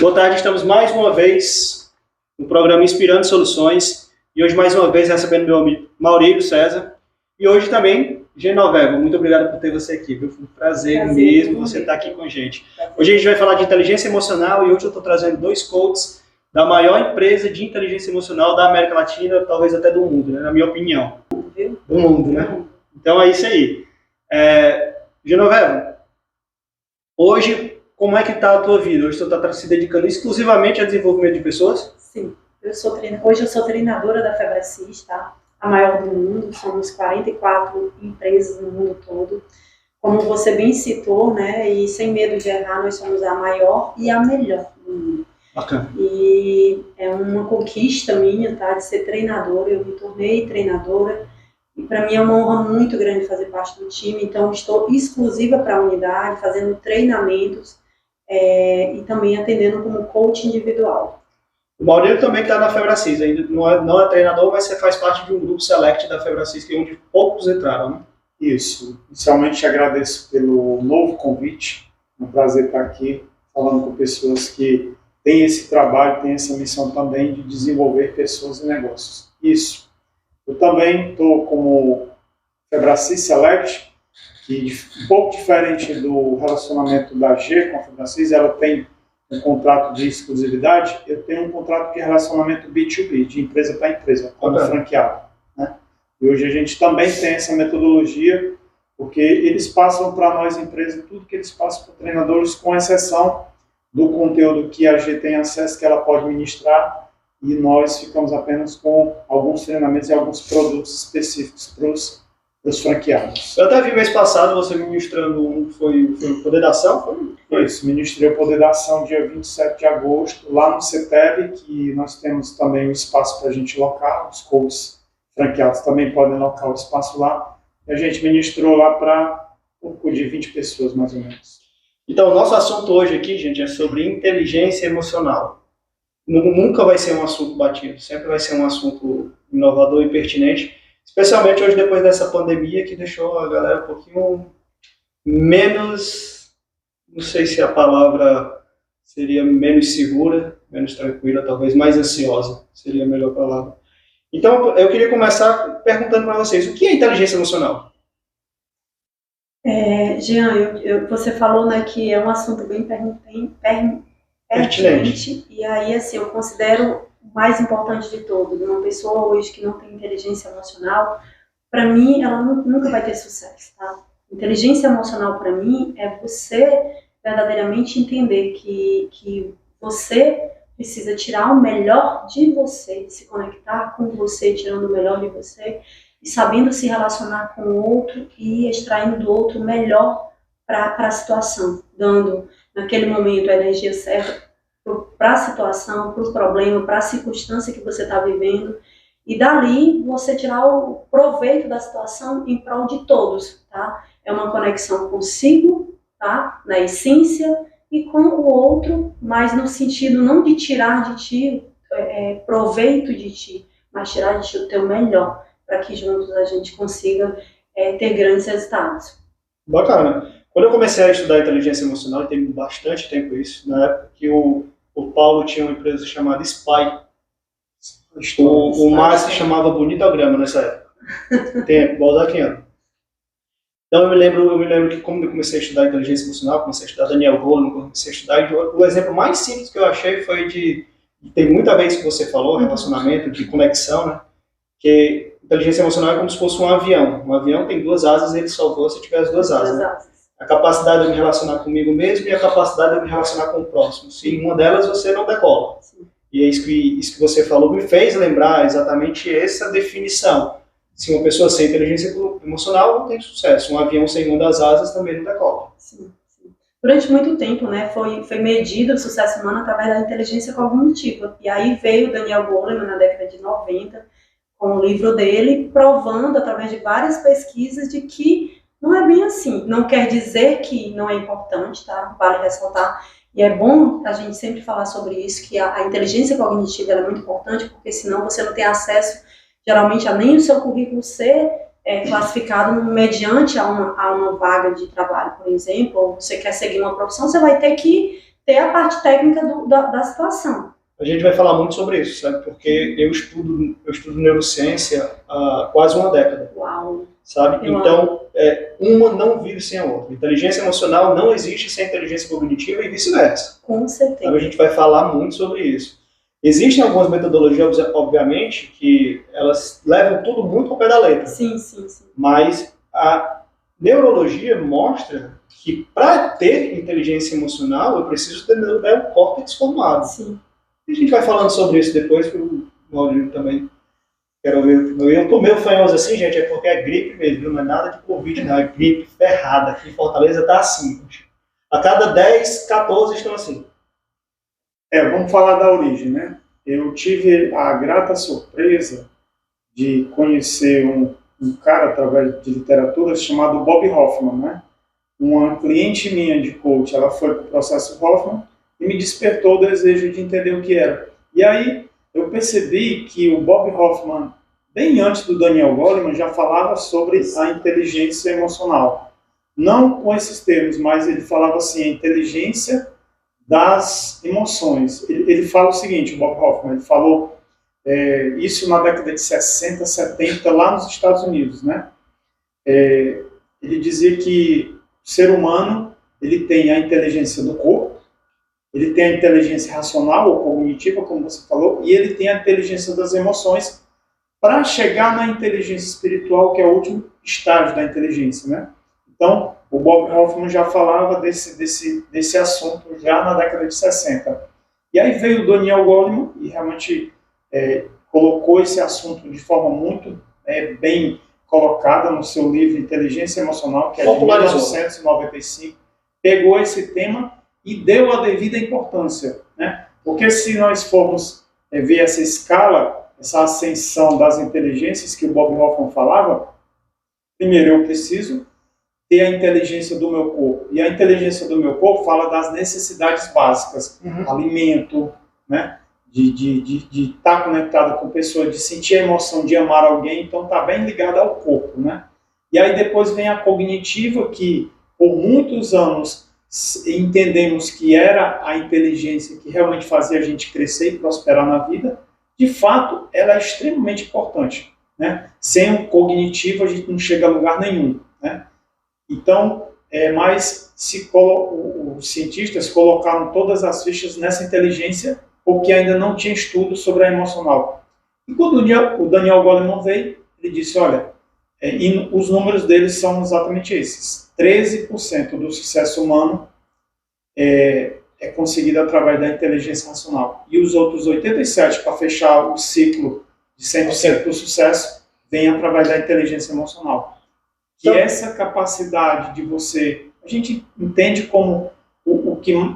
Boa tarde, estamos mais uma vez no programa Inspirando Soluções e hoje mais uma vez recebendo meu amigo Maurílio César e hoje também Genovevo. Muito obrigado por ter você aqui, viu? Foi um prazer mesmo você estar aqui com a gente. Hoje a gente vai falar de inteligência emocional e hoje eu estou trazendo dois coaches da maior empresa de inteligência emocional da América Latina, talvez até do mundo, né? Na minha opinião. Do mundo, né? Então é isso aí. Genovevo, hoje como é que está a tua vida? Hoje você está se dedicando exclusivamente a desenvolvimento de pessoas? Sim, hoje eu sou treinadora da Febracis, tá? A maior do mundo, somos 44 empresas no mundo todo. Como você bem citou, né, e sem medo de errar, nós somos a maior e a melhor do mundo. Bacana. E é uma conquista minha, tá, de ser treinadora. Eu me tornei treinadora e para mim é uma honra muito grande fazer parte do time. Então, estou exclusiva para a unidade, fazendo treinamentos e também atendendo como coach individual. O Maurílio também está na Febracis, ainda não é treinador, mas você faz parte de um grupo select da Febracis, que é onde poucos entraram, né? Isso. Inicialmente agradeço pelo novo convite. É um prazer estar aqui falando com pessoas que têm esse trabalho, têm essa missão também de desenvolver pessoas e negócios. Isso. Eu também estou como Febracis Select, que um pouco diferente do relacionamento da G com a Febracis, ela tem um contrato de exclusividade, eu tenho um contrato de relacionamento B2B, de empresa para empresa, como franqueado, né? E hoje a gente também tem essa metodologia, porque eles passam para nós, empresas, tudo que eles passam para treinadores, com exceção do conteúdo que a G tem acesso, que ela pode ministrar, e nós ficamos apenas com alguns treinamentos e alguns produtos específicos para os franqueados. Eu até vi mês passado você ministrando um, foi o Poder da Ação? Foi isso, ministrei o Poder da Ação dia 27 de agosto, lá no CETEB, que nós temos também um espaço para a gente locar, os coaches franqueados também podem locar o espaço lá, e a gente ministrou lá para um pouco de 20 pessoas, mais ou menos. Então, o nosso assunto hoje aqui, gente, é sobre inteligência emocional. Nunca vai ser um assunto batido, sempre vai ser um assunto inovador e pertinente, especialmente hoje depois dessa pandemia que deixou a galera um pouquinho menos, não sei se a palavra seria menos segura, menos tranquila, talvez mais ansiosa seria a melhor palavra. Então, eu queria começar perguntando para vocês, o que é inteligência emocional? Jean, você falou, né, que é um assunto bem pertinente, e aí, assim, eu considero o mais importante de todos. Uma pessoa hoje que não tem inteligência emocional, para mim, ela nunca vai ter sucesso, tá? Inteligência emocional, para mim, é você verdadeiramente entender que você precisa tirar o melhor de você, se conectar com você, tirando o melhor de você, e sabendo se relacionar com o outro e extraindo do outro o melhor para a situação, dando naquele momento a energia certa para a situação, para o problema, para a circunstância que você está vivendo, e dali você tirar o proveito da situação em prol de todos, tá? É uma conexão consigo, tá? Na essência, e com o outro, mas no sentido não de tirar de ti proveito de ti, mas tirar de ti o teu melhor, para que juntos a gente consiga ter grandes resultados. Bacana. Quando eu comecei a estudar inteligência emocional, e tem bastante tempo isso, na época que o Paulo tinha uma empresa chamada Spy. O Márcio se chamava Bonitograma nessa época. Tempo, igual daqui a ano. Então eu me lembro que como eu comecei a estudar inteligência emocional, comecei a estudar Daniel Goleman, comecei a estudar, o exemplo mais simples que eu achei foi tem muita vez que você falou, relacionamento, de conexão, né? Que inteligência emocional é como se fosse um avião. Um avião tem duas asas e ele só voa se tiver as duas asas. Né? A capacidade de me relacionar comigo mesmo e a capacidade de me relacionar com o próximo. Se uma delas você não decola. Sim. E é isso que você falou me fez lembrar exatamente essa definição. Se uma pessoa sem inteligência emocional não tem sucesso. Um avião sem uma das asas também não decola. Sim. Durante muito tempo, né, foi medido o sucesso humano através da inteligência cognitiva. E aí veio o Daniel Goleman na década de 90, com o livro dele, provando através de várias pesquisas de que não é bem assim. Não quer dizer que não é importante, tá? Vale ressaltar. E é bom a gente sempre falar sobre isso, que a inteligência cognitiva é muito importante, porque senão você não tem acesso, geralmente, a nem o seu currículo ser classificado mediante a uma vaga de trabalho, por exemplo, ou você quer seguir uma profissão, você vai ter que ter a parte técnica da situação. A gente vai falar muito sobre isso, sabe? Porque eu estudo neurociência há quase uma década. Uau! Sabe? Então, uma não vive sem a outra. Inteligência emocional não existe sem inteligência cognitiva e vice-versa. Com certeza. Então, a gente vai falar muito sobre isso. Existem algumas metodologias, obviamente, que elas levam tudo muito ao pé da letra. Sim, sim, sim. Mas a neurologia mostra que para ter inteligência emocional, eu preciso ter o córtex formado. Sim. E a gente vai falando sobre isso depois, que o Maurício também quero ver. Eu tô meio fanhoso assim, gente, é porque é gripe mesmo, não é nada de Covid, não, é gripe ferrada. Aqui em Fortaleza tá assim. A cada 10, 14 estão assim. Vamos falar da origem, né? Eu tive a grata surpresa de conhecer um cara através de literatura chamado Bob Hoffman, né? Uma cliente minha de coach, ela foi para o processo Hoffman e me despertou o desejo de entender o que era. E aí eu percebi que o Bob Hoffman, bem antes do Daniel Goleman, já falava sobre a inteligência emocional. Não com esses termos, mas ele falava assim, a inteligência das emoções. Ele fala o seguinte, o Bob Hoffman, ele falou isso na década de 60, 70, lá nos Estados Unidos, né? Ele dizia que o ser humano ele tem a inteligência do corpo, ele tem a inteligência racional ou cognitiva, como você falou, e ele tem a inteligência das emoções para chegar na inteligência espiritual, que é o último estágio da inteligência, né? Então, o Bob Hoffman já falava desse assunto já na década de 60. E aí veio o Daniel Goleman e realmente colocou esse assunto de forma muito bem colocada no seu livro Inteligência Emocional, que é de 1995, pegou esse tema e deu a devida importância, né? Porque se nós formos ver essa escala, essa ascensão das inteligências que o Bob Hoffman falava, primeiro eu preciso ter a inteligência do meu corpo. E a inteligência do meu corpo fala das necessidades básicas, alimento, né? De estar conectado com pessoas, de sentir a emoção de amar alguém, então está bem ligado ao corpo, né? E aí depois vem a cognitiva, que por muitos anos entendemos que era a inteligência que realmente fazia a gente crescer e prosperar na vida. De fato, ela é extremamente importante, né? Sem o cognitivo a gente não chega a lugar nenhum, né? Então, mas os cientistas colocaram todas as fichas nessa inteligência porque ainda não tinha estudo sobre a emocional. E quando o Daniel Goleman veio, ele disse, olha, e os números deles são exatamente esses. 13% do sucesso humano é conseguido através da inteligência racional. E os outros 87%, para fechar o ciclo de 100% do sucesso, vem através da inteligência emocional. Que essa capacidade de você... A gente entende como,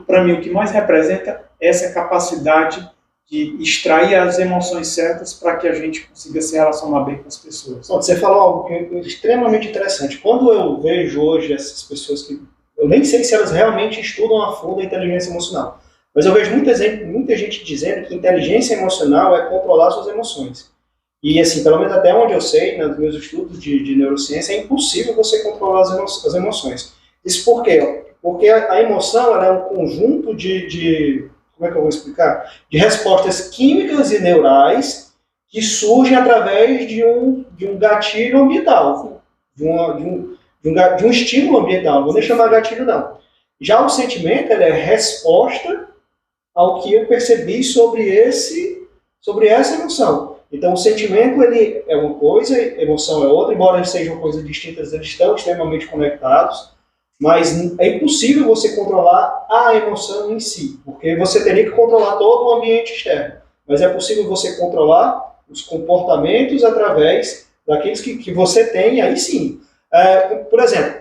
para mim, o que mais representa é essa capacidade de extrair as emoções certas para que a gente consiga se relacionar bem com as pessoas. Você falou algo extremamente interessante. Quando eu vejo hoje essas pessoas que... Eu nem sei se elas realmente estudam a fundo a inteligência emocional, mas eu vejo muita gente dizendo que inteligência emocional é controlar suas emoções. E, assim, pelo menos até onde eu sei, nos meus estudos de neurociência, é impossível você controlar as emoções. Isso por quê? Porque a emoção ela é um conjunto como é que eu vou explicar? De respostas químicas e neurais que surgem através de um gatilho ambiental, de um estímulo ambiental. Não vou nem chamar gatilho, não. Já o sentimento é resposta ao que eu percebi sobre essa emoção. Então, o sentimento ele é uma coisa, a emoção é outra, embora eles sejam coisas distintas, eles estão extremamente conectados, mas é impossível você controlar a emoção em si, porque você teria que controlar todo o ambiente externo. Mas é possível você controlar os comportamentos através daqueles que você tem, aí sim. Por exemplo,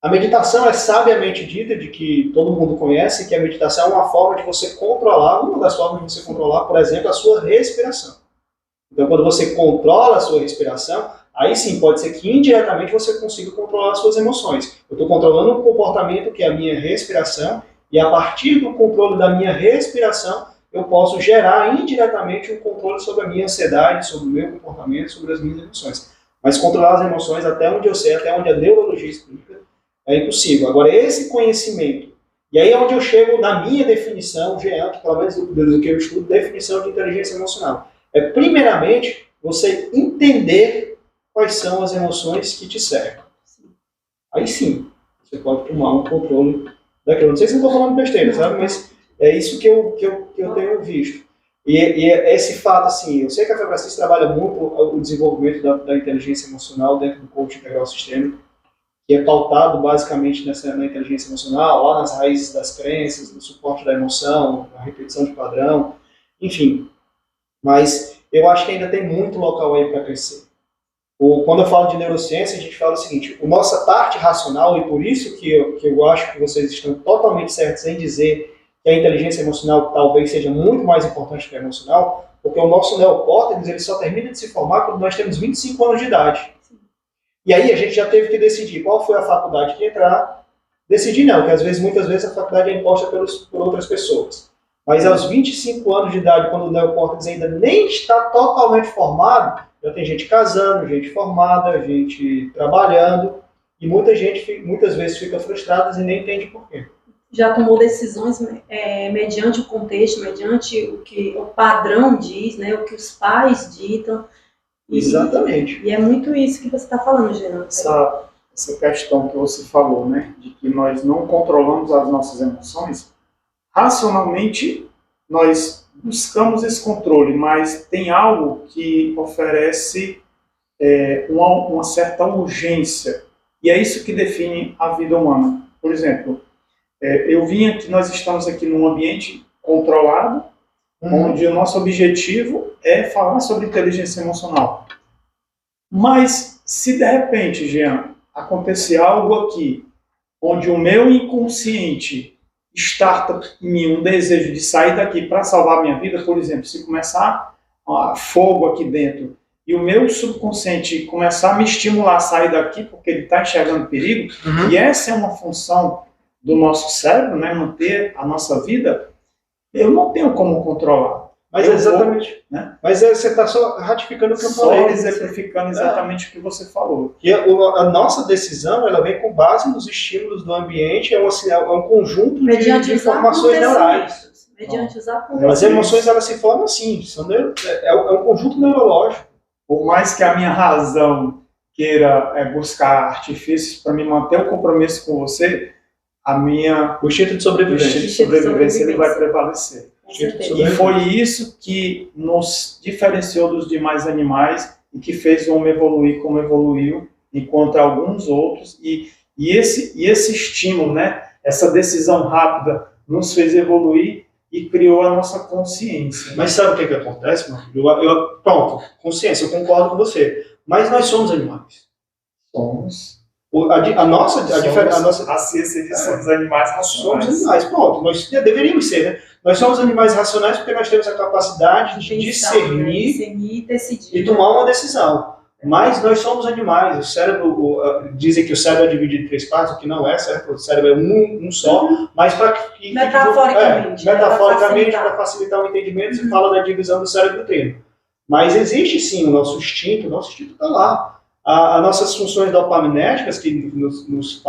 a meditação é sabiamente dita, de que todo mundo conhece, que a meditação é uma forma de você controlar, uma das formas de você controlar, por exemplo, a sua respiração. Então, quando você controla a sua respiração, aí sim, pode ser que indiretamente você consiga controlar as suas emoções. Eu estou controlando um comportamento que é a minha respiração, e a partir do controle da minha respiração, eu posso gerar indiretamente um controle sobre a minha ansiedade, sobre o meu comportamento, sobre as minhas emoções. Mas controlar as emoções, até onde eu sei, até onde a neurologia explica, é impossível. Agora, esse conhecimento E aí é onde eu chego na minha definição, Jean, que pelo menos do que eu estudo, definição de inteligência emocional. É, primeiramente, você entender quais são as emoções que te cercam. Aí sim, você pode tomar um controle daquilo. Não sei se eu estou falando besteira, sabe? Mas é isso que eu tenho visto. E esse fato, assim, eu sei que a Febracis trabalha muito o desenvolvimento da inteligência emocional dentro do coaching integral sistêmico, que é pautado basicamente na inteligência emocional, lá nas raízes das crenças, no suporte da emoção, na repetição de padrão, enfim. Mas eu acho que ainda tem muito local aí para crescer. Quando eu falo de neurociência, a gente fala o seguinte, a nossa parte racional, e por isso que eu acho que vocês estão totalmente certos em dizer que a inteligência emocional talvez seja muito mais importante que a emocional, porque o nosso neocórtex ele só termina de se formar quando nós temos 25 anos de idade. E aí a gente já teve que decidir qual foi a faculdade que entrar. Decidir não, porque muitas vezes a faculdade é imposta por outras pessoas. Mas aos 25 anos de idade, quando o neocórtex ainda nem está totalmente formado, já tem gente casando, gente formada, gente trabalhando, e muita gente muitas vezes fica frustrada e nem entende por quê. Já tomou decisões mediante o contexto, mediante o que o padrão diz, né, o que os pais ditam. Exatamente. E é muito isso que você está falando, Geraldo. Essa questão que você falou, né, de que nós não controlamos as nossas emoções, racionalmente nós buscamos esse controle, mas tem algo que oferece uma certa urgência, e é isso que define a vida humana. Por exemplo, nós estamos aqui num ambiente controlado, onde o nosso objetivo é falar sobre inteligência emocional. Mas, se de repente, Jean, acontecer algo aqui, onde o meu inconsciente starta em mim um desejo de sair daqui para salvar a minha vida, por exemplo, se começar fogo aqui dentro, e o meu subconsciente começar a me estimular a sair daqui, porque ele está enxergando perigo, e essa é uma função do nosso cérebro, né, manter a nossa vida, eu não tenho como controlar. Mas exatamente. Né? Mas você está só ratificando o que eu falei. Só exemplificando exatamente o que você falou. E a nossa decisão ela vem com base nos estímulos do ambiente, é um conjunto de informações neurais. Mediante os As emoções elas se formam assim, é um conjunto neurológico. Por mais que a minha razão queira buscar artifícios para me manter o compromisso com você, o instinto de sobrevivência ele vai prevalecer. E foi isso que nos diferenciou dos demais animais e que fez o homem evoluir como evoluiu, enquanto alguns outros. E esse estímulo, né, essa decisão rápida, nos fez evoluir e criou a nossa consciência. Mas sabe o que acontece, mano? Pronto, consciência, eu concordo com você. Mas nós somos animais. Somos. A ciência diz que somos animais racionais. Somos animais, pronto. Nós deveríamos ser, né? Nós somos animais racionais porque nós temos a capacidade de discernir e tomar uma decisão. Mas nós somos animais. O cérebro, dizem que o cérebro é dividido em 3 partes, o que não é, certo? O cérebro é um só, mas metaforicamente, para facilitar o entendimento, se fala da divisão do cérebro treino. Mas existe sim o nosso instinto está lá. As nossas funções dopaminéticas, que nos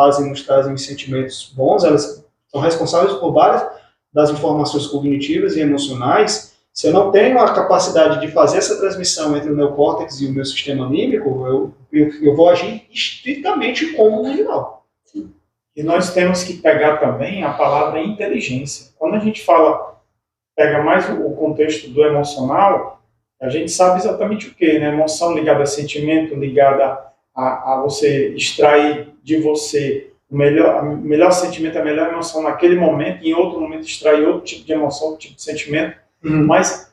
trazem sentimentos bons, elas são responsáveis por várias das informações cognitivas e emocionais. Se eu não tenho a capacidade de fazer essa transmissão entre o neocórtex e o meu sistema límbico, eu vou agir estritamente como um animal. E nós temos que pegar também a palavra inteligência. Quando a gente pega mais o contexto do emocional, a gente sabe exatamente o que, né? Emoção ligada a sentimento, ligada a você extrair de você o melhor sentimento, a melhor emoção naquele momento, e em outro momento extrair outro tipo de emoção, outro tipo de sentimento. Mas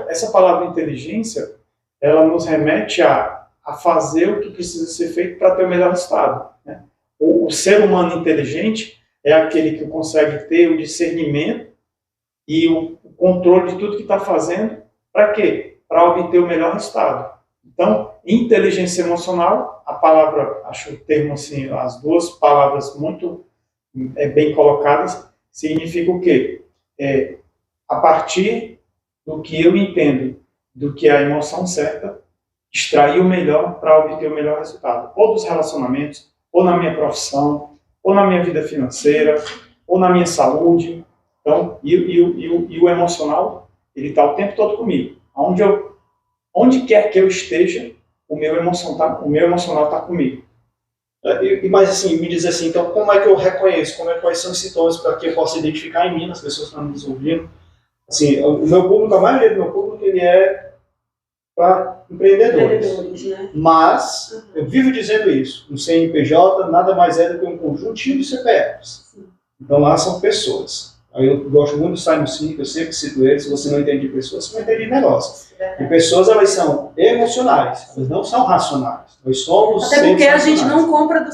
essa palavra inteligência, ela nos remete a fazer o que precisa ser feito para ter o melhor resultado, né? O ser humano inteligente é aquele que consegue ter o discernimento e o controle de tudo que está fazendo. Para quê? Para obter o melhor resultado. Então, inteligência emocional, a palavra, acho o termo assim, as duas palavras muito bem colocadas, significa o quê? A partir do que eu entendo do que é a emoção certa, extrair o melhor para obter o melhor resultado. Ou dos relacionamentos, ou na minha profissão, ou na minha vida financeira, ou na minha saúde. Então, e o emocional, ele está o tempo todo comigo. Onde quer que eu esteja, o meu emocional está comigo. Mas assim, me diz assim, então como é que eu reconheço, quais são os sintomas para que eu possa identificar em mim, nas pessoas que estão nos ouvindo? Assim, o meu público, a maioria do meu público, ele é para empreendedores, né? Mas eu vivo dizendo isso, o CNPJ nada mais é do que um conjuntinho de CPFs. Sim. Então lá são pessoas. Aí eu gosto muito do Simon Sinek, eu sempre cito ele, se você não entende de pessoas, você não entende de negócio. E pessoas, elas são emocionais, elas não são racionais. Nós somos até porque a gente racionais. não compra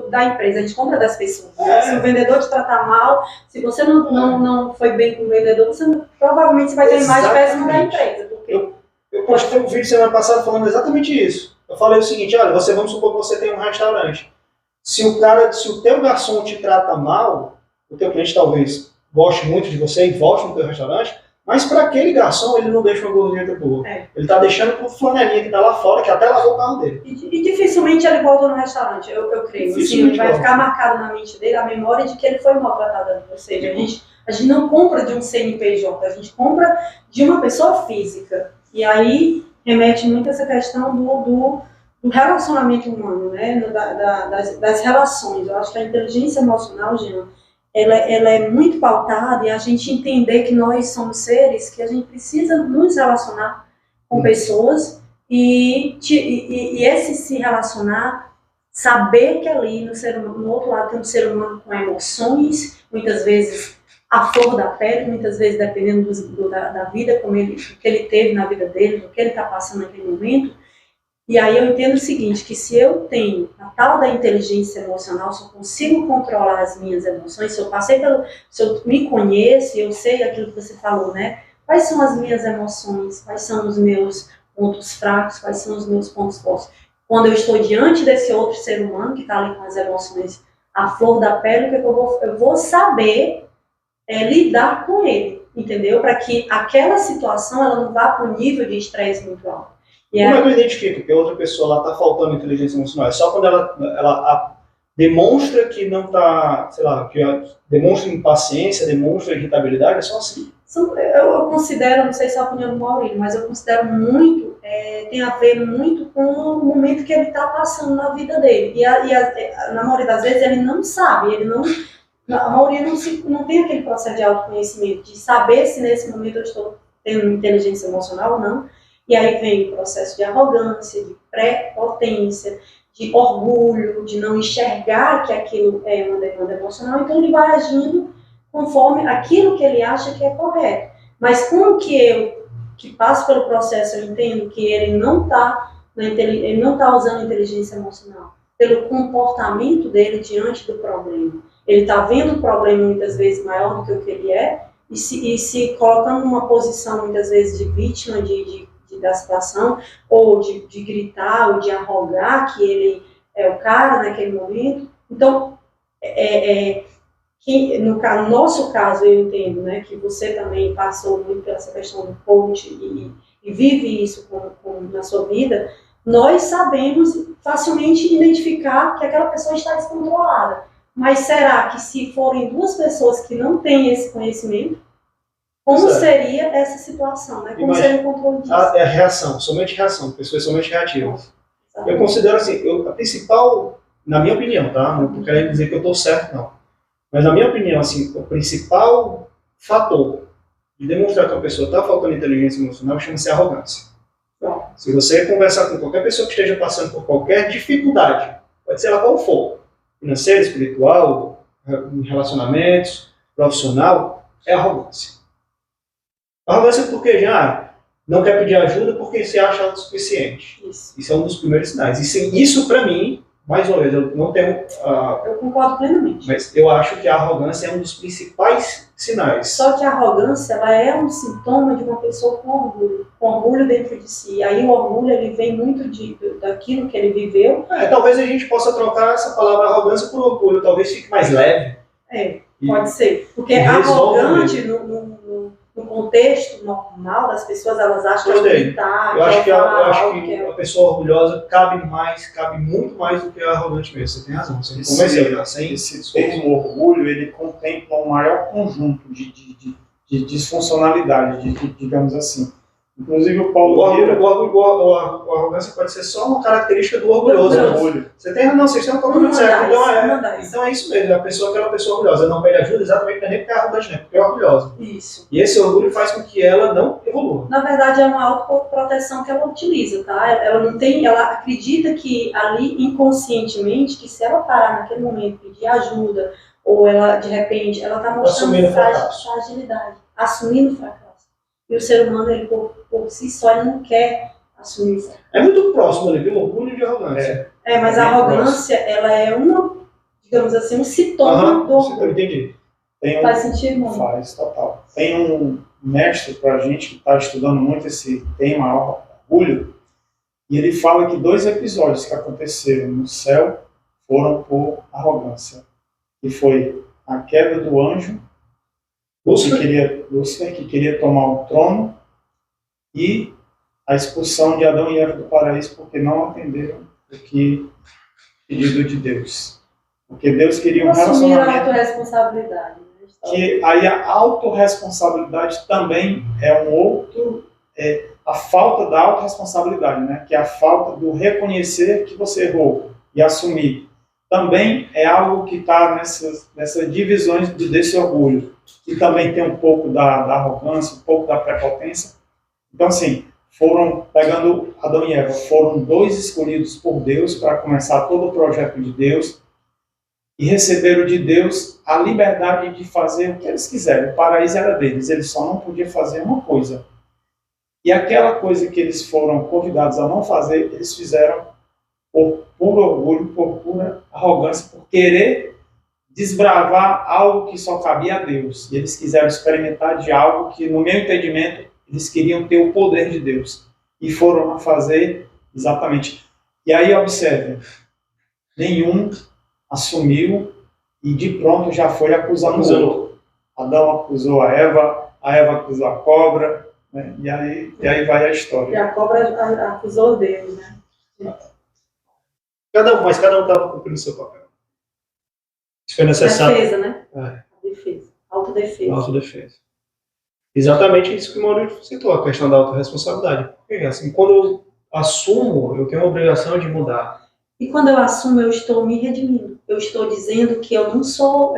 da empresa, a gente compra das pessoas. Se o vendedor te tratar mal, se você não foi bem com o vendedor, provavelmente vai ter a imagem péssima da empresa. Porque... Eu postei um vídeo semana passada falando exatamente isso. Eu falei o seguinte, olha, vamos supor que você tem um restaurante. Se o teu garçom te trata mal, o teu cliente talvez goste muito de você e volte no teu restaurante, mas para aquele garçom ele não deixa uma gorjeta boa. Ele está deixando pro flanelinha que está lá fora, que até lavou o carro dele. E dificilmente ele volta no restaurante, eu creio. Assim, vai ficar marcado na mente dele a memória de que ele foi maltratado. Ou seja, a gente não compra de um CNPJ, a gente compra de uma pessoa física. E aí remete muito a essa questão do relacionamento humano, né? Das relações. Eu acho que a inteligência emocional, Jean, ela é muito pautada, e a gente entender que nós somos seres que a gente precisa nos relacionar com pessoas e esse se relacionar, saber que ali no outro lado tem um ser humano com emoções, muitas vezes a flor da pele, muitas vezes dependendo da vida, do que ele teve na vida dele, do que ele está passando naquele momento. E aí eu entendo o seguinte, que se eu tenho a tal da inteligência emocional, se eu consigo controlar as minhas emoções, se eu me conheço, eu sei aquilo que você falou, né? Quais são as minhas emoções, quais são os meus pontos fracos, quais são os meus pontos fortes. Quando eu estou diante desse outro ser humano que está ali com as emoções, a flor da pele, o que eu vou saber lidar com ele, entendeu? Para que aquela situação ela não vá para um nível de estresse muito alto. Como é que eu identifico que a outra pessoa está faltando inteligência emocional? É só quando ela demonstra que não está, sei lá, que demonstra impaciência, demonstra irritabilidade, é só assim. Eu considero, não sei se é a opinião do Maurílio, mas eu considero muito, tem a ver muito com o momento que ele está passando na vida dele. E na maioria das vezes ele não sabe, a maioria não tem aquele processo de autoconhecimento, de saber se nesse momento eu estou tendo inteligência emocional ou não. E aí vem o processo de arrogância, de prepotência, de orgulho, de não enxergar que aquilo é uma demanda emocional. Então ele vai agindo conforme aquilo que ele acha que é correto. Mas com que eu, que passo pelo processo, eu entendo que ele não está usando inteligência emocional pelo comportamento dele diante do problema. Ele está vendo o problema muitas vezes maior do que o que ele é e se colocando numa posição muitas vezes de vítima da situação, ou de gritar, ou de arrogar que ele é o cara naquele momento. Então, que no nosso caso, eu entendo, né, que você também passou muito pela essa questão do coach e vive isso na sua vida, nós sabemos facilmente identificar que aquela pessoa está descontrolada. Mas será que se forem duas pessoas que não têm esse conhecimento, como seria essa situação, né? Como seria o controle disso? É reação, somente reação, pessoas somente reativas. Eu considero assim, a principal, na minha opinião, tá? Não estou querendo dizer que eu estou certo, não. Mas na minha opinião, assim, o principal fator de demonstrar que a pessoa está faltando inteligência emocional chama-se arrogância. Se você conversar com qualquer pessoa que esteja passando por qualquer dificuldade, pode ser ela qual for, financeira, espiritual, em relacionamentos, profissional, é arrogância. Arrogância porque já não quer pedir ajuda porque se acha autossuficiente. Isso é um dos primeiros sinais. Isso para mim, mais uma vez, eu não tenho... eu concordo plenamente. Mas eu acho que a arrogância é um dos principais sinais. Só que a arrogância, ela é um sintoma de uma pessoa com orgulho dentro de si. Aí o orgulho, ele vem muito daquilo que ele viveu. Talvez a gente possa trocar essa palavra arrogância por orgulho, talvez fique mais leve. Pode ser. Porque arrogante, no no contexto normal das pessoas, elas acham Gostei. que tá, Eu acho que é a pessoa orgulhosa cabe muito mais do que a arrogante mesmo. Você tem razão, você me convenceu. Tá? Esse termo orgulho, ele contempla um maior conjunto de disfuncionalidade, digamos assim. Inclusive o Paulo Vieira... A arrogância pode ser só uma característica do orgulhoso. Orgulho. Você tem razão, vocês estão falando certo. Então é isso mesmo, a pessoa é aquela pessoa orgulhosa. Ela não pede ajuda exatamente nem porque é arrogante, né? Porque é orgulhosa. Isso. E esse orgulho faz com que ela não evolua. Na verdade, é uma autoproteção que ela utiliza, tá? Ela acredita que ali, inconscientemente, que se ela parar naquele momento e pedir ajuda, ou ela, de repente, ela está mostrando fragilidade, assumindo fracasso. E o ser humano, ele por si só, ele não quer assumir isso. É muito próximo ali, viu? Orgulho de arrogância. Mas a arrogância, ela é digamos assim, um sintoma do orgulho. Eu entendi. Faz sentido, não? Faz, total. Tem um mestre pra gente que está estudando muito esse tema, orgulho, e ele fala que 2 episódios que aconteceram no céu foram por arrogância. Que foi a queda do anjo, Lúcifer, que queria tomar o trono, e a expulsão de Adão e Eva do paraíso porque não atenderam o pedido de Deus. Porque Deus queria um relacionamento... Assumir a autorresponsabilidade. Que aí a autorresponsabilidade também é um outro... a falta da autorresponsabilidade, né? Que é a falta do reconhecer que você errou e assumir. Também é algo que está nessas divisões desse orgulho, que também tem um pouco da arrogância, um pouco da prepotência. Então, assim, pegando Adão e Eva, foram 2 escolhidos por Deus para começar todo o projeto de Deus e receberam de Deus a liberdade de fazer o que eles quiserem. O paraíso era deles, eles só não podiam fazer uma coisa. E aquela coisa que eles foram convidados a não fazer, eles fizeram por puro orgulho, por pura arrogância, por querer desbravar algo que só cabia a Deus. E eles quiseram experimentar de algo que, no meu entendimento, eles queriam ter o poder de Deus. E foram a fazer exatamente. E aí, observe, nenhum assumiu e de pronto já foi acusando o outro. Adão acusou a Eva acusou a cobra, né? E aí vai a história. E a cobra acusou Deus, né? Mas cada um estava cumprindo o seu papel. Isso foi necessário. Defesa, né? Defesa. Autodefesa. Autodefesa. Exatamente isso que o Maurício citou, a questão da autorresponsabilidade. Porque, assim, quando eu assumo, eu tenho a obrigação de mudar. E quando eu assumo, eu estou me redimindo. Eu estou dizendo que eu não sou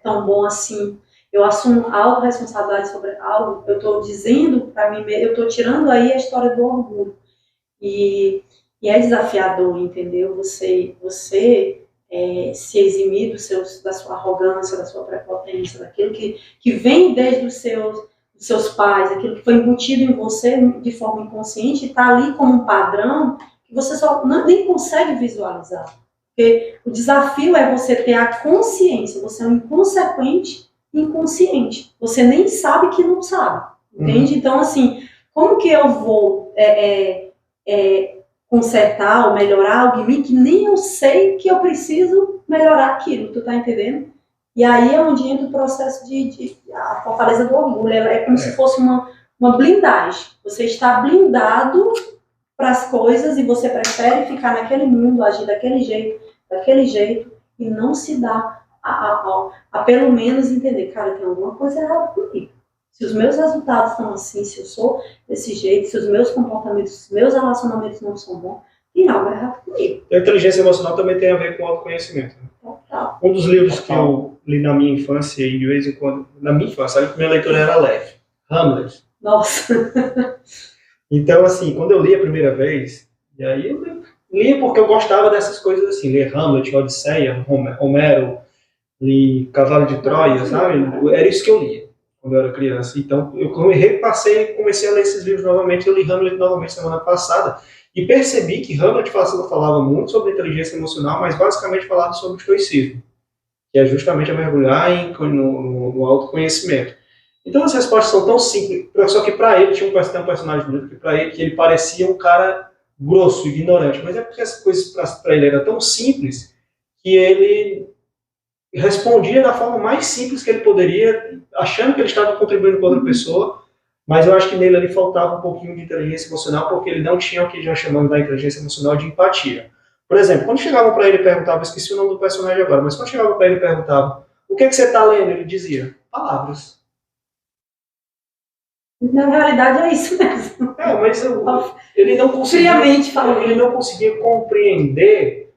tão bom assim. Eu assumo autorresponsabilidade sobre algo. Eu estou dizendo para mim mesmo, eu estou tirando aí a história do orgulho. E é desafiador, entendeu? Você se eximir da sua arrogância, da sua prepotência, daquilo que vem desde os seus pais, aquilo que foi embutido em você de forma inconsciente, e está ali como um padrão que você nem consegue visualizar. Porque o desafio é você ter a consciência, você é um inconsequente inconsciente. Você nem sabe que não sabe, entende? Então, assim, como que eu vou consertar ou melhorar algo em mim que nem eu sei que eu preciso melhorar aquilo, tu tá entendendo? E aí é onde entra o processo a fortaleza do orgulho. É como se fosse uma blindagem. Você está blindado para as coisas e você prefere ficar naquele mundo, agir daquele jeito e não se dá a pelo menos entender, cara, tem alguma coisa errada comigo. Se os meus resultados estão assim, se eu sou desse jeito, se os meus comportamentos, os meus relacionamentos não são bons, tem algo errado comigo. A inteligência emocional também tem a ver com autoconhecimento. Total. Um dos livros que eu li na minha infância, e de vez em quando, na minha infância, a minha leitura era leve, Hamlet. Nossa. Então, assim, quando eu li a primeira vez, e aí eu li porque eu gostava dessas coisas assim, ler Hamlet, Odisseia, Homero, li Cavalo de Troia, sabe? Era isso que eu lia quando eu era criança. Então, eu comecei a ler esses livros novamente. Eu li Hamlet novamente semana passada e percebi que Hamlet falava muito sobre inteligência emocional, mas basicamente falava sobre o estoicismo, que é justamente a mergulhar no autoconhecimento. Então, as respostas são tão simples, só que para ele, tinha um personagem do livro que para ele parecia um cara grosso, ignorante, mas é porque as coisas para ele eram tão simples que ele respondia da forma mais simples que ele poderia, achando que ele estava contribuindo com outra pessoa, mas eu acho que nele ali faltava um pouquinho de inteligência emocional, porque ele não tinha o que já chamamos da inteligência emocional de empatia. Por exemplo, quando chegavam para ele e perguntavam, esqueci o nome do personagem agora, mas quando chegavam para ele e perguntavam, o que é que você está lendo? Ele dizia, palavras. Na realidade é isso mesmo. Mas ele não conseguia, Friamente falando. ele não conseguia compreender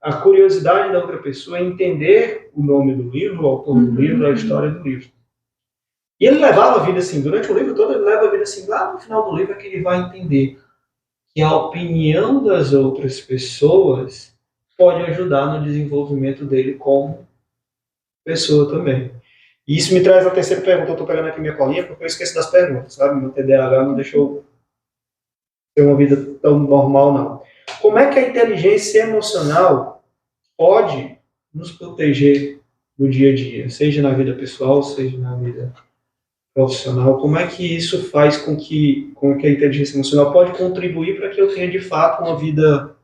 a curiosidade da outra pessoa, entender o nome do livro, o autor do livro, a história do livro. E ele levava a vida assim, durante o livro todo ele leva a vida assim, lá no final do livro é que ele vai entender que a opinião das outras pessoas pode ajudar no desenvolvimento dele como pessoa também. E isso me traz a terceira pergunta, eu estou pegando aqui minha colinha porque eu esqueço das perguntas, sabe? Meu TDAH não deixou ter uma vida tão normal, não. Como é que a inteligência emocional pode nos proteger no dia a dia, seja na vida pessoal, seja na vida profissional? Como é que isso faz com que a inteligência emocional pode contribuir para que eu tenha de fato uma vida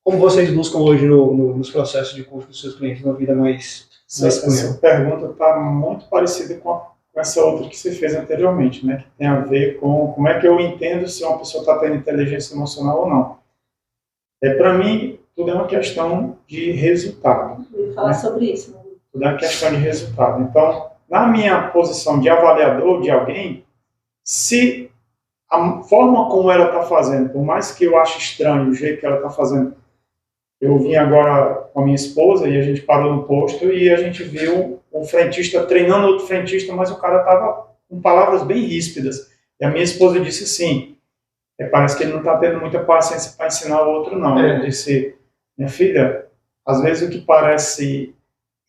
como vocês buscam hoje nos processos de curso dos seus clientes, uma vida mais Essa pergunta está muito parecida com essa outra que você fez anteriormente, né? Que tem a ver com como é que eu entendo se uma pessoa está tendo inteligência emocional ou não. Para mim, tudo é uma questão de resultado. Eu ia falar sobre isso. Tudo é uma questão de resultado. Então, na minha posição de avaliador de alguém, se a forma como ela está fazendo, por mais que eu ache estranho o jeito que ela está fazendo, eu vim agora com a minha esposa e a gente parou no posto e a gente viu um frentista treinando outro frentista, mas o cara estava com palavras bem ríspidas. E a minha esposa disse assim, parece que ele não está tendo muita paciência para ensinar o outro, não. Eu disse, minha filha, às vezes o que parece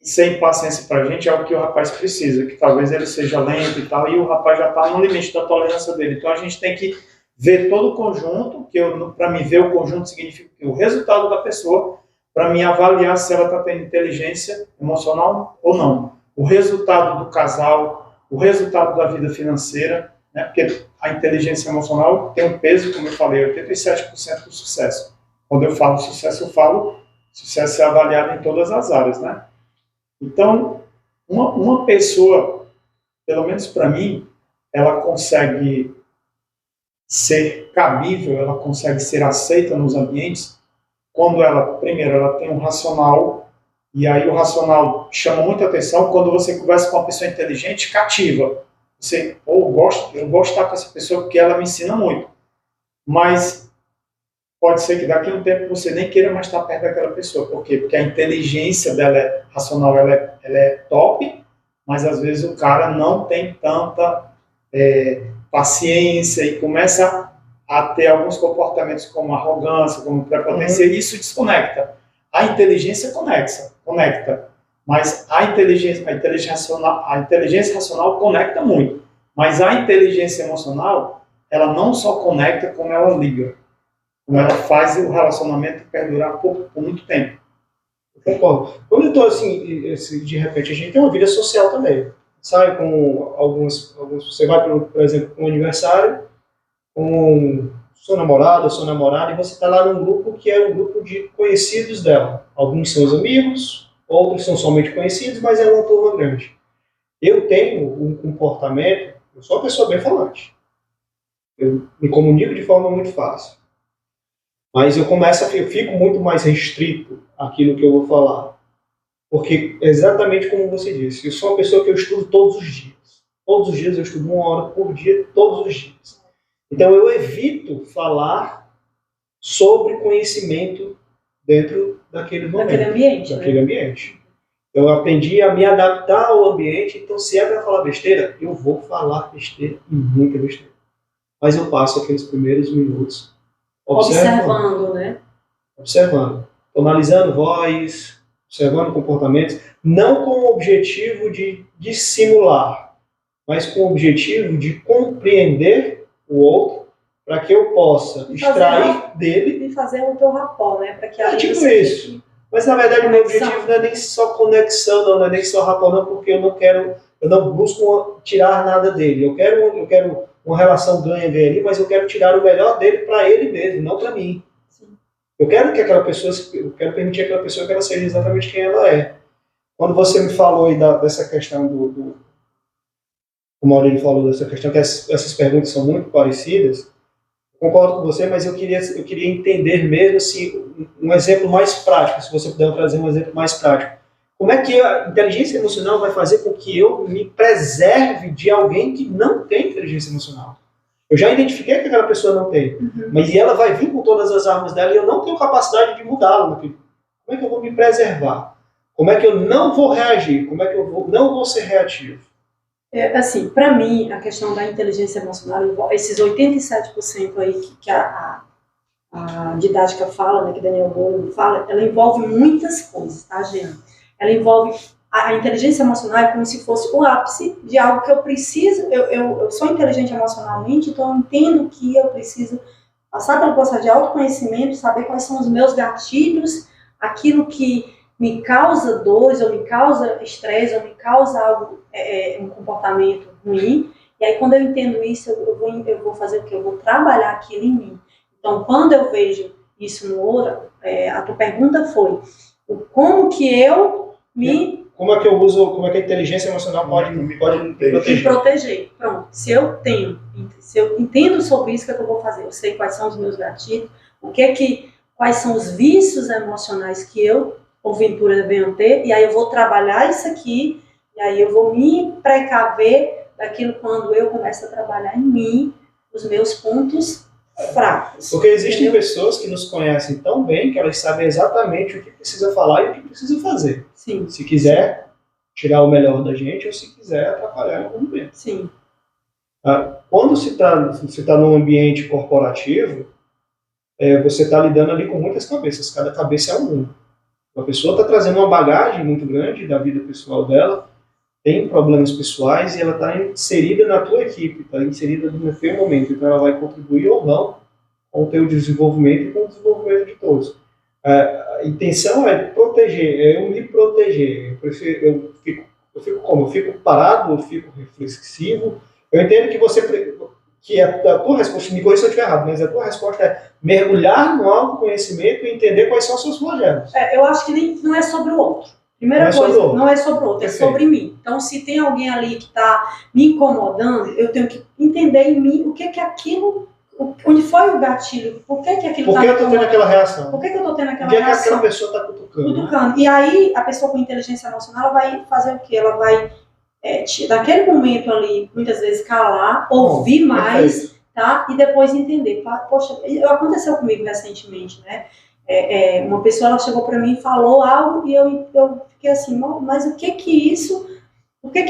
sem paciência para a gente é o que o rapaz precisa, que talvez ele seja lento e tal, e o rapaz já está no limite da tolerância dele. Então a gente tem que ver todo o conjunto, que para mim ver o conjunto significa que o resultado da pessoa, para mim avaliar se ela está tendo inteligência emocional ou não. O resultado do casal, o resultado da vida financeira, né? Porque a inteligência emocional tem um peso, como eu falei, 87% do sucesso. Quando eu falo sucesso é avaliado em todas as áreas, né? Então, uma pessoa, pelo menos para mim, ela consegue ser cabível, ela consegue ser aceita nos ambientes quando ela, primeiro, ela tem um racional, e aí o racional chama muita atenção. Quando você conversa com uma pessoa inteligente, cativa. Você, eu gosto de estar com essa pessoa porque ela me ensina muito. Mas pode ser que daqui a um tempo você nem queira mais estar perto daquela pessoa. Por quê? Porque a inteligência dela racional ela é top, mas às vezes o cara não tem tanta paciência e começa a ter alguns comportamentos como arrogância, como prepotência, e isso desconecta. A inteligência conecta, mas a inteligência racional conecta muito. Mas a inteligência emocional, ela não só conecta, como ela liga. Como ela faz o relacionamento perdurar por muito tempo. Concordo. Quando eu estou assim, de repente, a gente tem uma vida social também. Sai com alguns você vai, por exemplo, para um aniversário com sua namorada, sua namorada, e você está lá num grupo que é um grupo de conhecidos dela. Alguns são os amigos, outros são somente conhecidos, mas é uma turma grande. Eu tenho um comportamento, eu sou uma pessoa bem falante. Eu me comunico de forma muito fácil. Mas eu fico muito mais restrito àquilo que eu vou falar. Porque, exatamente como você disse, eu sou uma pessoa que eu estudo todos os dias. Todos os dias eu estudo 1 hora por dia, todos os dias. Então eu evito falar sobre conhecimento dentro daquele momento. Daquele ambiente. Eu aprendi a me adaptar ao ambiente, então se é para falar besteira, eu vou falar besteira e muita besteira. Mas eu passo aqueles primeiros minutos observando, né? Observando. Analisando voz, observando comportamentos, não com o objetivo de dissimular, mas com o objetivo de compreender o outro, para que eu possa extrair dele... E fazer o teu rapport, né? Para que tipo isso. Mas, na verdade, o meu objetivo não é nem só conexão, não é nem só rapport, não, porque eu não busco tirar nada dele. Eu quero uma relação ganha-ganha ali, mas eu quero tirar o melhor dele para ele mesmo, não para mim. Sim. Eu quero permitir aquela pessoa que ela seja exatamente quem ela é. quando você me falou aí dessa questão o Maurílio falou dessa questão, que essas perguntas são muito parecidas, concordo com você, mas eu queria entender mesmo assim, um exemplo mais prático, se você puder trazer um exemplo mais prático. Como é que a inteligência emocional vai fazer com que eu me preserve de alguém que não tem inteligência emocional? Eu já identifiquei que aquela pessoa não tem, mas ela vai vir com todas as armas dela e eu não tenho capacidade de mudá-la. Como é que eu vou me preservar? Como é que eu não vou reagir? Como é que eu não vou ser reativo? Assim, para mim, a questão da inteligência emocional, esses 87% aí que a didática fala, né, que Daniel Goleman fala, ela envolve muitas coisas, tá, gente? Ela envolve a inteligência emocional é como se fosse o ápice de algo que eu preciso. Eu sou inteligente emocionalmente, então eu entendo que eu preciso passar pelo processo de autoconhecimento, saber quais são os meus gatilhos, aquilo que me causa dores, ou me causa estresse, ou me causa algo, um comportamento ruim. E aí, quando eu entendo isso, eu vou fazer o quê? Eu vou trabalhar aquilo em mim. Então, quando eu vejo isso no outro, a tua pergunta foi como que eu me... Como é que eu uso, como é que a inteligência emocional pode me proteger? Me proteger. Pronto. Se eu entendo sobre isso, o que é que eu vou fazer? Eu sei quais são os meus gatilhos, quais são os vícios emocionais que eu, porventura, venho ter, e aí eu vou trabalhar isso aqui, e aí eu vou me precaver daquilo quando eu começo a trabalhar em mim, os meus pontos fracos. Porque existem pessoas que nos conhecem tão bem que elas sabem exatamente o que precisa falar e o que precisa fazer. Sim. Se quiser tirar o melhor da gente ou se quiser atrapalhar em algum momento. Sim. Quando se está num ambiente corporativo, você está lidando ali com muitas cabeças, cada cabeça é um mundo. A pessoa está trazendo uma bagagem muito grande da vida pessoal dela, tem problemas pessoais e ela está inserida na tua equipe, está inserida no teu momento, então ela vai contribuir ou não com o teu desenvolvimento e com o desenvolvimento de todos. A intenção é proteger, eu me proteger. Eu fico como? Eu fico parado, eu fico reflexivo. Eu entendo que a tua resposta, me corrija se eu estiver errado, mas a tua resposta é mergulhar no autoconhecimento e entender quais são os seus flagelos. Eu acho que não é sobre o outro. Primeira coisa, não é sobre o outro, é sobre mim. Então, se tem alguém ali que está me incomodando, eu tenho que entender em mim o que é aquilo, onde foi o gatilho, por que aquilo está me incomodando. Por que eu estou tendo aquela reação? Por que eu estou tendo aquela reação? Por que aquela pessoa está cutucando? Né? E aí, a pessoa com inteligência emocional vai fazer o quê? Ela vai, daquele momento ali, muitas vezes calar, ouvir mais, tá? E depois entender. Poxa, aconteceu comigo recentemente, né? Uma pessoa ela chegou para mim e falou algo e eu fiquei assim, mas o que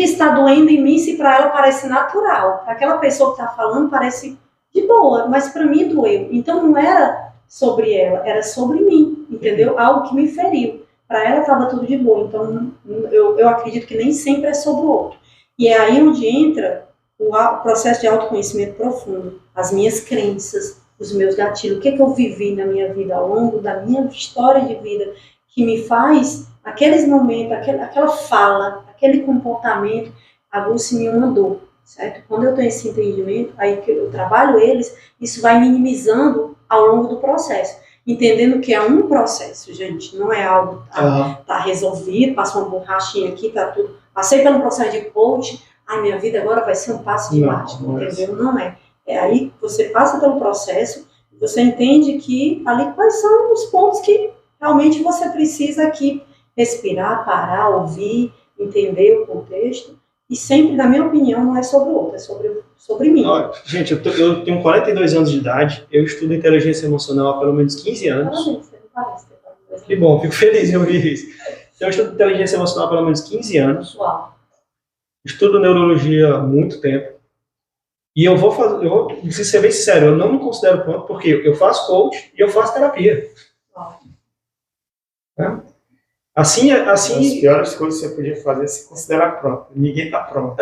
está doendo em mim se para ela parece natural? Para aquela pessoa que está falando parece de boa, mas para mim doeu. Então não era sobre ela, era sobre mim, entendeu? Algo que me feriu. Para ela estava tudo de boa, então eu acredito que nem sempre é sobre o outro. E é aí onde entra o processo de autoconhecimento profundo, as minhas crenças, os meus gatilhos, o que eu vivi na minha vida ao longo da minha história de vida que me faz, aqueles momentos, aquela fala, aquele comportamento, aguça em mim uma dor, certo? Quando eu tenho esse entendimento, aí que eu trabalho eles, isso vai minimizando ao longo do processo, entendendo que é um processo, gente, não é algo tá resolvido, passa uma borrachinha aqui, tá tudo, passei pelo processo de coaching, minha vida agora vai ser um passo de mágica, entendeu? Não é. É aí que você passa pelo processo, você entende que ali quais são os pontos que realmente você precisa aqui respirar, parar, ouvir, entender o contexto. E sempre, na minha opinião, não é sobre o outro, é sobre mim. Gente, eu tenho 42 anos de idade, eu estudo inteligência emocional há pelo menos 15 anos. Parabéns, você não parece ter 42 anos. Que bom, fico feliz em ouvir isso. Então, eu estudo inteligência emocional há pelo menos 15 anos. Uau. Estudo neurologia há muito tempo. E eu vou ser bem sincero, eu não me considero pronto porque eu faço coach e eu faço terapia. Assim... As piores coisas que você podia fazer é se considerar pronto. Ninguém está pronto.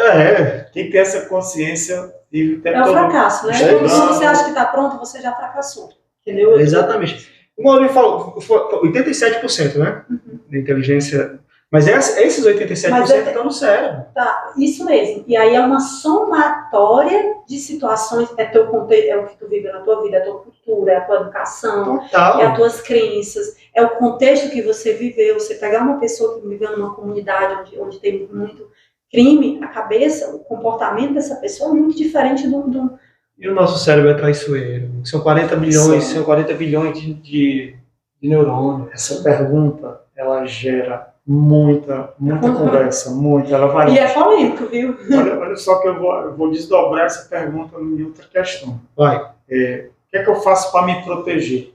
Quem tem essa consciência vive o tempo todo. É um fracasso, né? Se você acha que está pronto, você já fracassou. Entendeu? Exatamente. O Maurílio falou 87%, né? Da inteligência Mas esses 87% Mas estão no cérebro. Tá, isso mesmo. E aí é uma somatória de situações, é teu contexto, é o que tu vive na tua vida, é a tua cultura, é a tua educação, Total. é as tuas crenças, é o contexto que você viveu. Você pegar uma pessoa que viveu numa comunidade onde tem muito crime, a cabeça, o comportamento dessa pessoa é muito diferente do... E o nosso cérebro é traiçoeiro. São 40 milhões, são 40 bilhões de neurônios. Essa pergunta, ela gera muita conversa, muita. Ela vai... E é polêmico, viu? Olha só que eu vou desdobrar essa pergunta em outra questão. Vai. O que é que eu faço para me proteger?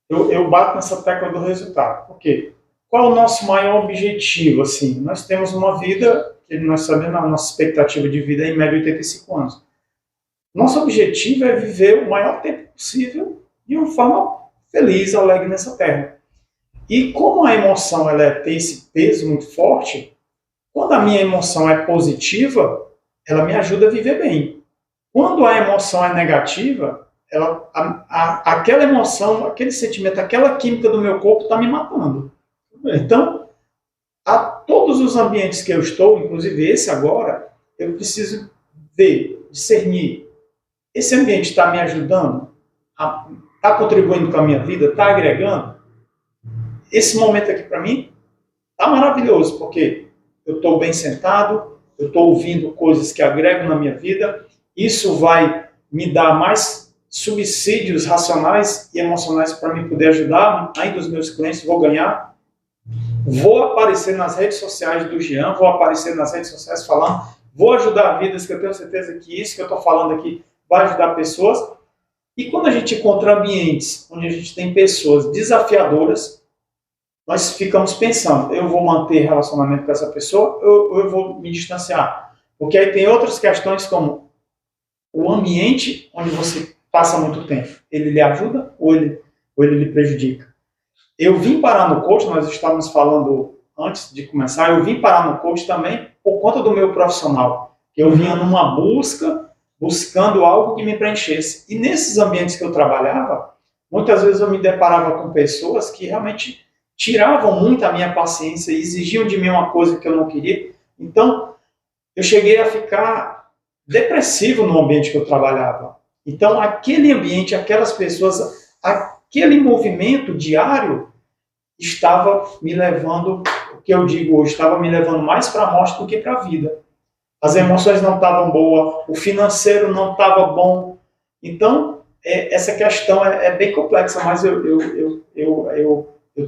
Eu bato nessa tecla do resultado. Por quê? Qual é o nosso maior objetivo? Assim, nós temos uma vida, que nós sabemos, a nossa expectativa de vida é em média 85 anos. Nosso objetivo é viver o maior tempo possível de uma forma feliz, alegre nessa terra. E como a emoção tem esse peso muito forte, quando a minha emoção é positiva, ela me ajuda a viver bem. Quando a emoção é negativa, aquela emoção, aquele sentimento, aquela química do meu corpo está me matando. Então, a todos os ambientes que eu estou, inclusive esse agora, eu preciso ver, discernir. Esse ambiente está me ajudando? Está contribuindo com a minha vida? Está agregando? Esse momento aqui para mim está maravilhoso, porque eu estou bem sentado, eu estou ouvindo coisas que agregam na minha vida, isso vai me dar mais subsídios racionais e emocionais para me poder ajudar, ainda os meus clientes, vou ganhar. Vou aparecer nas redes sociais do Jean, vou aparecer nas redes sociais falando, vou ajudar vidas, que eu tenho certeza que isso que eu estou falando aqui vai ajudar pessoas. E quando a gente encontra ambientes onde a gente tem pessoas desafiadoras, nós ficamos pensando, eu vou manter relacionamento com essa pessoa ou eu vou me distanciar? Porque aí tem outras questões como o ambiente onde você passa muito tempo, ele lhe ajuda ou ele lhe prejudica? Eu vim parar no coach, nós estávamos falando antes de começar, eu vim parar no coach também por conta do meu profissional. Eu vinha numa buscando algo que me preenchesse. E nesses ambientes que eu trabalhava, muitas vezes eu me deparava com pessoas que realmente tiravam muito a minha paciência, exigiam de mim uma coisa que eu não queria. Então, eu cheguei a ficar depressivo no ambiente que eu trabalhava. Então, aquele ambiente, aquelas pessoas, aquele movimento diário estava me levando, o que eu digo hoje, estava me levando mais para a morte do que para a vida. As emoções não estavam boas, o financeiro não estava bom. Então, essa questão é bem complexa, mas eu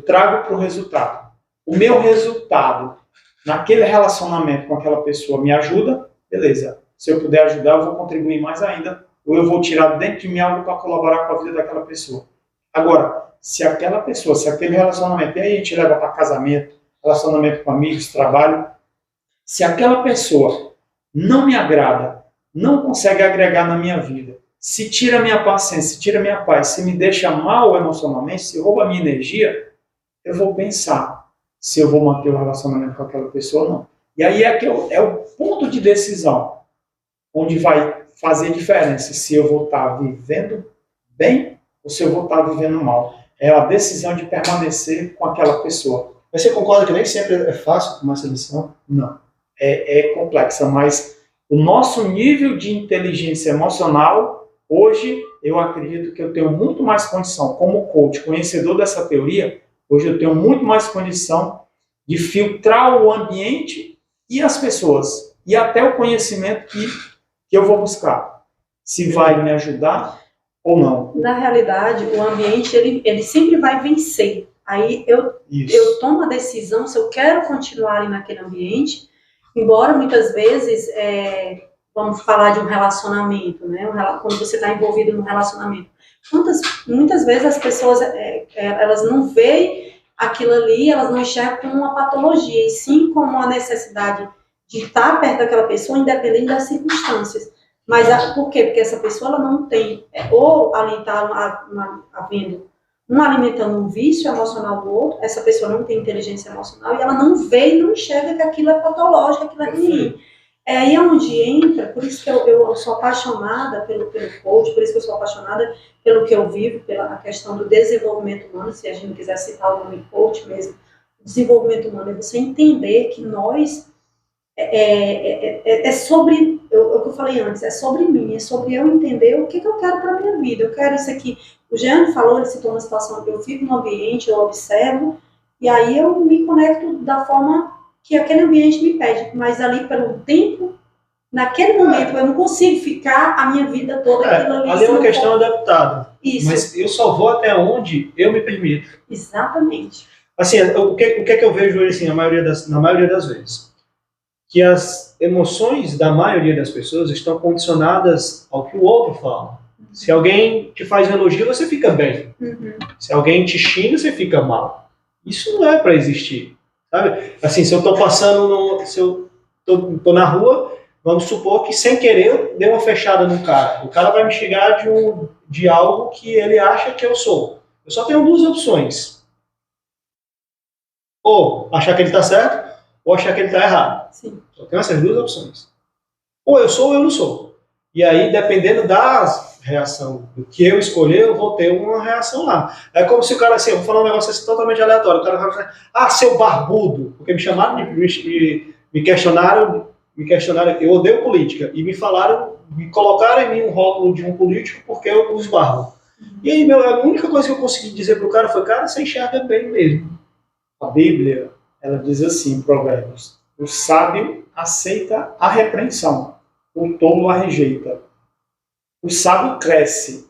trago para o resultado. O meu resultado naquele relacionamento com aquela pessoa me ajuda, beleza. Se eu puder ajudar, eu vou contribuir mais ainda, ou eu vou tirar dentro de mim algo para colaborar com a vida daquela pessoa. Agora, se aquela pessoa, se aquele relacionamento, e aí a gente leva para casamento, relacionamento com amigos, trabalho, se aquela pessoa não me agrada, não consegue agregar na minha vida, se tira minha paciência, se tira minha paz, se me deixa mal emocionalmente, se rouba a minha energia, eu vou pensar se eu vou manter o relacionamento com aquela pessoa ou não. E aí é o ponto de decisão, onde vai fazer diferença se eu vou estar vivendo bem ou se eu vou estar vivendo mal. É a decisão de permanecer com aquela pessoa. Mas você concorda que nem sempre é fácil tomar essa decisão? Não. É complexa, mas o nosso nível de inteligência emocional, hoje, eu acredito que eu tenho muito mais condição, como coach, conhecedor dessa teoria, hoje eu tenho muito mais condição de filtrar o ambiente e as pessoas, e até o conhecimento que eu vou buscar. Se vai me ajudar ou não. Na realidade, o ambiente, ele sempre vai vencer. Aí eu tomo a decisão se eu quero continuar ali naquele ambiente, embora muitas vezes, vamos falar de um relacionamento, né? Quando você está envolvido num relacionamento. Muitas vezes as pessoas, elas não veem aquilo ali, elas não enxergam como uma patologia, e sim como uma necessidade de estar perto daquela pessoa, independente das circunstâncias. Mas por quê? Porque essa pessoa ela não tem, ou ali está havendo um alimentando um vício emocional do outro, essa pessoa não tem inteligência emocional e ela não vê e não enxerga que aquilo é patológico, aquilo é ruim. É aí onde entra, por isso que eu sou apaixonada pelo coach, por isso que eu sou apaixonada pelo que eu vivo, pela questão do desenvolvimento humano, se a gente quiser citar o nome coach mesmo, desenvolvimento humano, é você entender que nós é sobre, o que eu falei antes, é sobre mim, é sobre eu entender o que eu quero para a minha vida. Eu quero isso aqui. O Jean falou, ele citou uma situação que eu fico no ambiente, eu observo, e aí eu me conecto da forma que aquele ambiente me pede, mas ali pelo tempo, naquele momento, eu não consigo ficar a minha vida toda aquilo ali. Ali é uma questão adaptada. Isso. Mas eu só vou até onde eu me permito. Exatamente. Assim, o que é que eu vejo assim, na maioria das vezes? Que as emoções da maioria das pessoas estão condicionadas ao que o outro fala. Se alguém te faz um elogio, você fica bem. Se alguém te xinga, você fica mal. Isso não é para existir, sabe? Assim, se eu estou passando, se eu tô na rua, vamos supor que sem querer eu dei uma fechada no cara. O cara vai me xingar de algo que ele acha que eu sou. Eu só tenho duas opções. Ou achar que ele está certo, ou achar que ele está errado. Sim. Só tenho essas duas opções. Ou eu sou ou eu não sou. E aí, dependendo da reação do que eu escolher, eu vou ter uma reação lá. É como se o cara, assim, eu vou falar um negócio assim totalmente aleatório. O cara vai falar, seu barbudo, porque me chamaram, me questionaram, eu odeio política, e me colocaram em mim um rótulo de um político porque eu uso barba. E aí, a única coisa que eu consegui dizer pro cara foi, cara, você enxerga bem mesmo. A Bíblia, ela diz assim em Provérbios: o sábio aceita a repreensão, o tolo a rejeita. O sábio cresce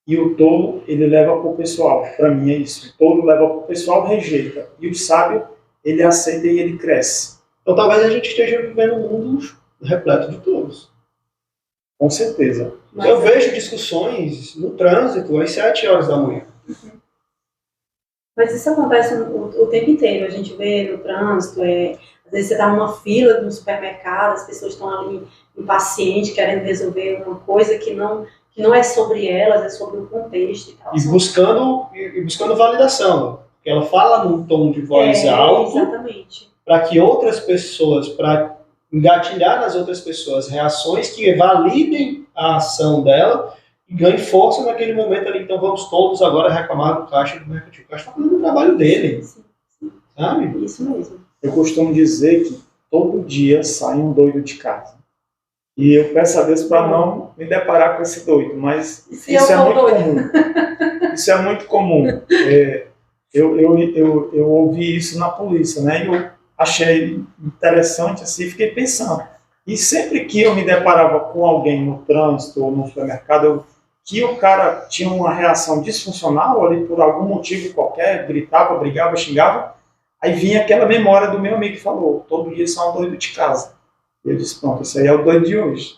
e o tolo ele leva para o pessoal. Para mim é isso. O tolo leva para o pessoal, rejeita. E o sábio ele aceita e ele cresce. Então talvez a gente esteja vivendo um mundo repleto de tolos. Com certeza. Eu vejo discussões no trânsito às 7 horas da manhã. Mas isso acontece o tempo inteiro. A gente vê no trânsito, às vezes você está numa fila de um supermercado, as pessoas estão ali impacientes, querendo resolver uma coisa que não é sobre elas, é sobre o contexto e tal. E buscando validação. Porque ela fala num tom de voz alto. Exatamente. Para que outras pessoas, para engatilhar nas outras pessoas reações que validem a ação dela e ganhem força naquele momento ali. Então vamos todos agora reclamar do caixa do mercantil. O caixa está fazendo o trabalho dele. Sim. Sabe? Isso mesmo. Eu costumo dizer que todo dia sai um doido de casa. E eu peço a Deus para não me deparar com esse doido, mas isso é muito comum. Isso é muito comum. Eu ouvi isso na polícia, né? E eu achei interessante, assim, fiquei pensando. E sempre que eu me deparava com alguém no trânsito ou no supermercado, que o cara tinha uma reação disfuncional ali por algum motivo qualquer, gritava, brigava, xingava, aí vinha aquela memória do meu amigo que falou, todo dia sai um doido de casa. E eu disse, pronto, esse aí é o doido de hoje.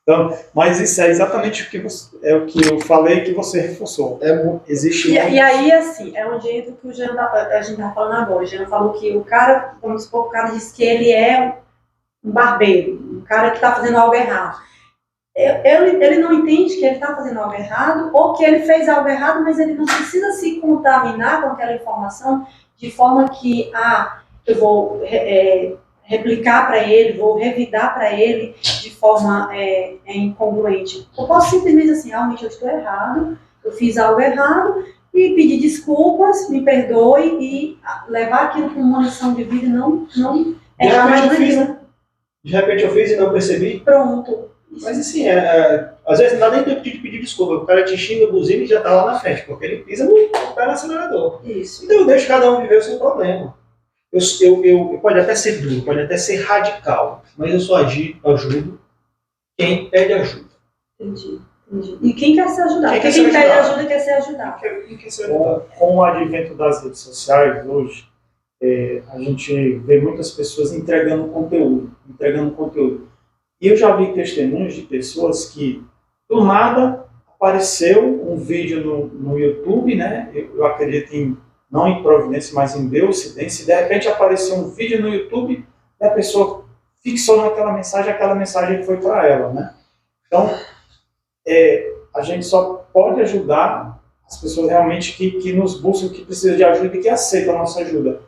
Então, mas isso é exatamente o que eu falei que você reforçou. Existe e aí, assim, é onde entra o que a gente está falando agora. O Jean falou que o cara, vamos supor, o cara disse que ele é um barbeiro, um cara que está fazendo algo errado. Ele não entende que ele está fazendo algo errado, ou que ele fez algo errado, mas ele não precisa se contaminar com aquela informação de forma que, eu vou replicar para ele, vou revidar para ele de forma incongruente. Eu posso simplesmente assim, realmente eu estou errado, eu fiz algo errado, e pedir desculpas, me perdoe, e levar aquilo como uma lição de vida e não errar mais na vida. De repente eu fiz e não percebi. Pronto. Mas assim, às vezes não dá nem tempo de pedir desculpa. O cara te xinga, buzina e já tá lá na frente, porque ele pisa no pé no acelerador. Isso. Então eu deixo cada um viver o seu problema. Eu pode até ser duro, pode até ser radical, mas eu só ajudo quem pede ajuda. Entendi. E quem quer ser ajudado? Porque quem pede ajuda quer ser ajudado. Quem quer ser ajudado? Com o advento das redes sociais hoje, a gente vê muitas pessoas entregando conteúdo. E eu já vi testemunhos de pessoas que, do nada, apareceu um vídeo no YouTube, né? Eu acredito não em providência, mas em Deuscidência, e de repente apareceu um vídeo no YouTube e a pessoa fixou naquela mensagem, aquela mensagem foi para ela, né? Então, a gente só pode ajudar as pessoas realmente que nos buscam, que precisam de ajuda e que aceitam a nossa ajuda.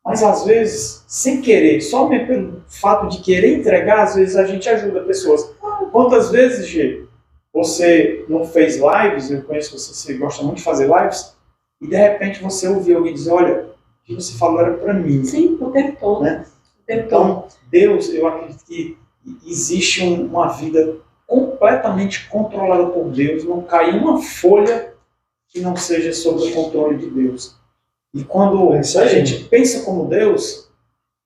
Mas, às vezes, sem querer, só pelo fato de querer entregar, às vezes a gente ajuda pessoas. Quantas vezes, Gê, você não fez lives, eu conheço você gosta muito de fazer lives, e de repente você ouviu alguém dizer, olha, que você falou era para mim. Sim, o tempo todo. Né? O tempo todo. Então, Deus, eu acredito que existe uma vida completamente controlada por Deus, não cai uma folha que não seja sob o controle de Deus. E quando a gente pensa como Deus,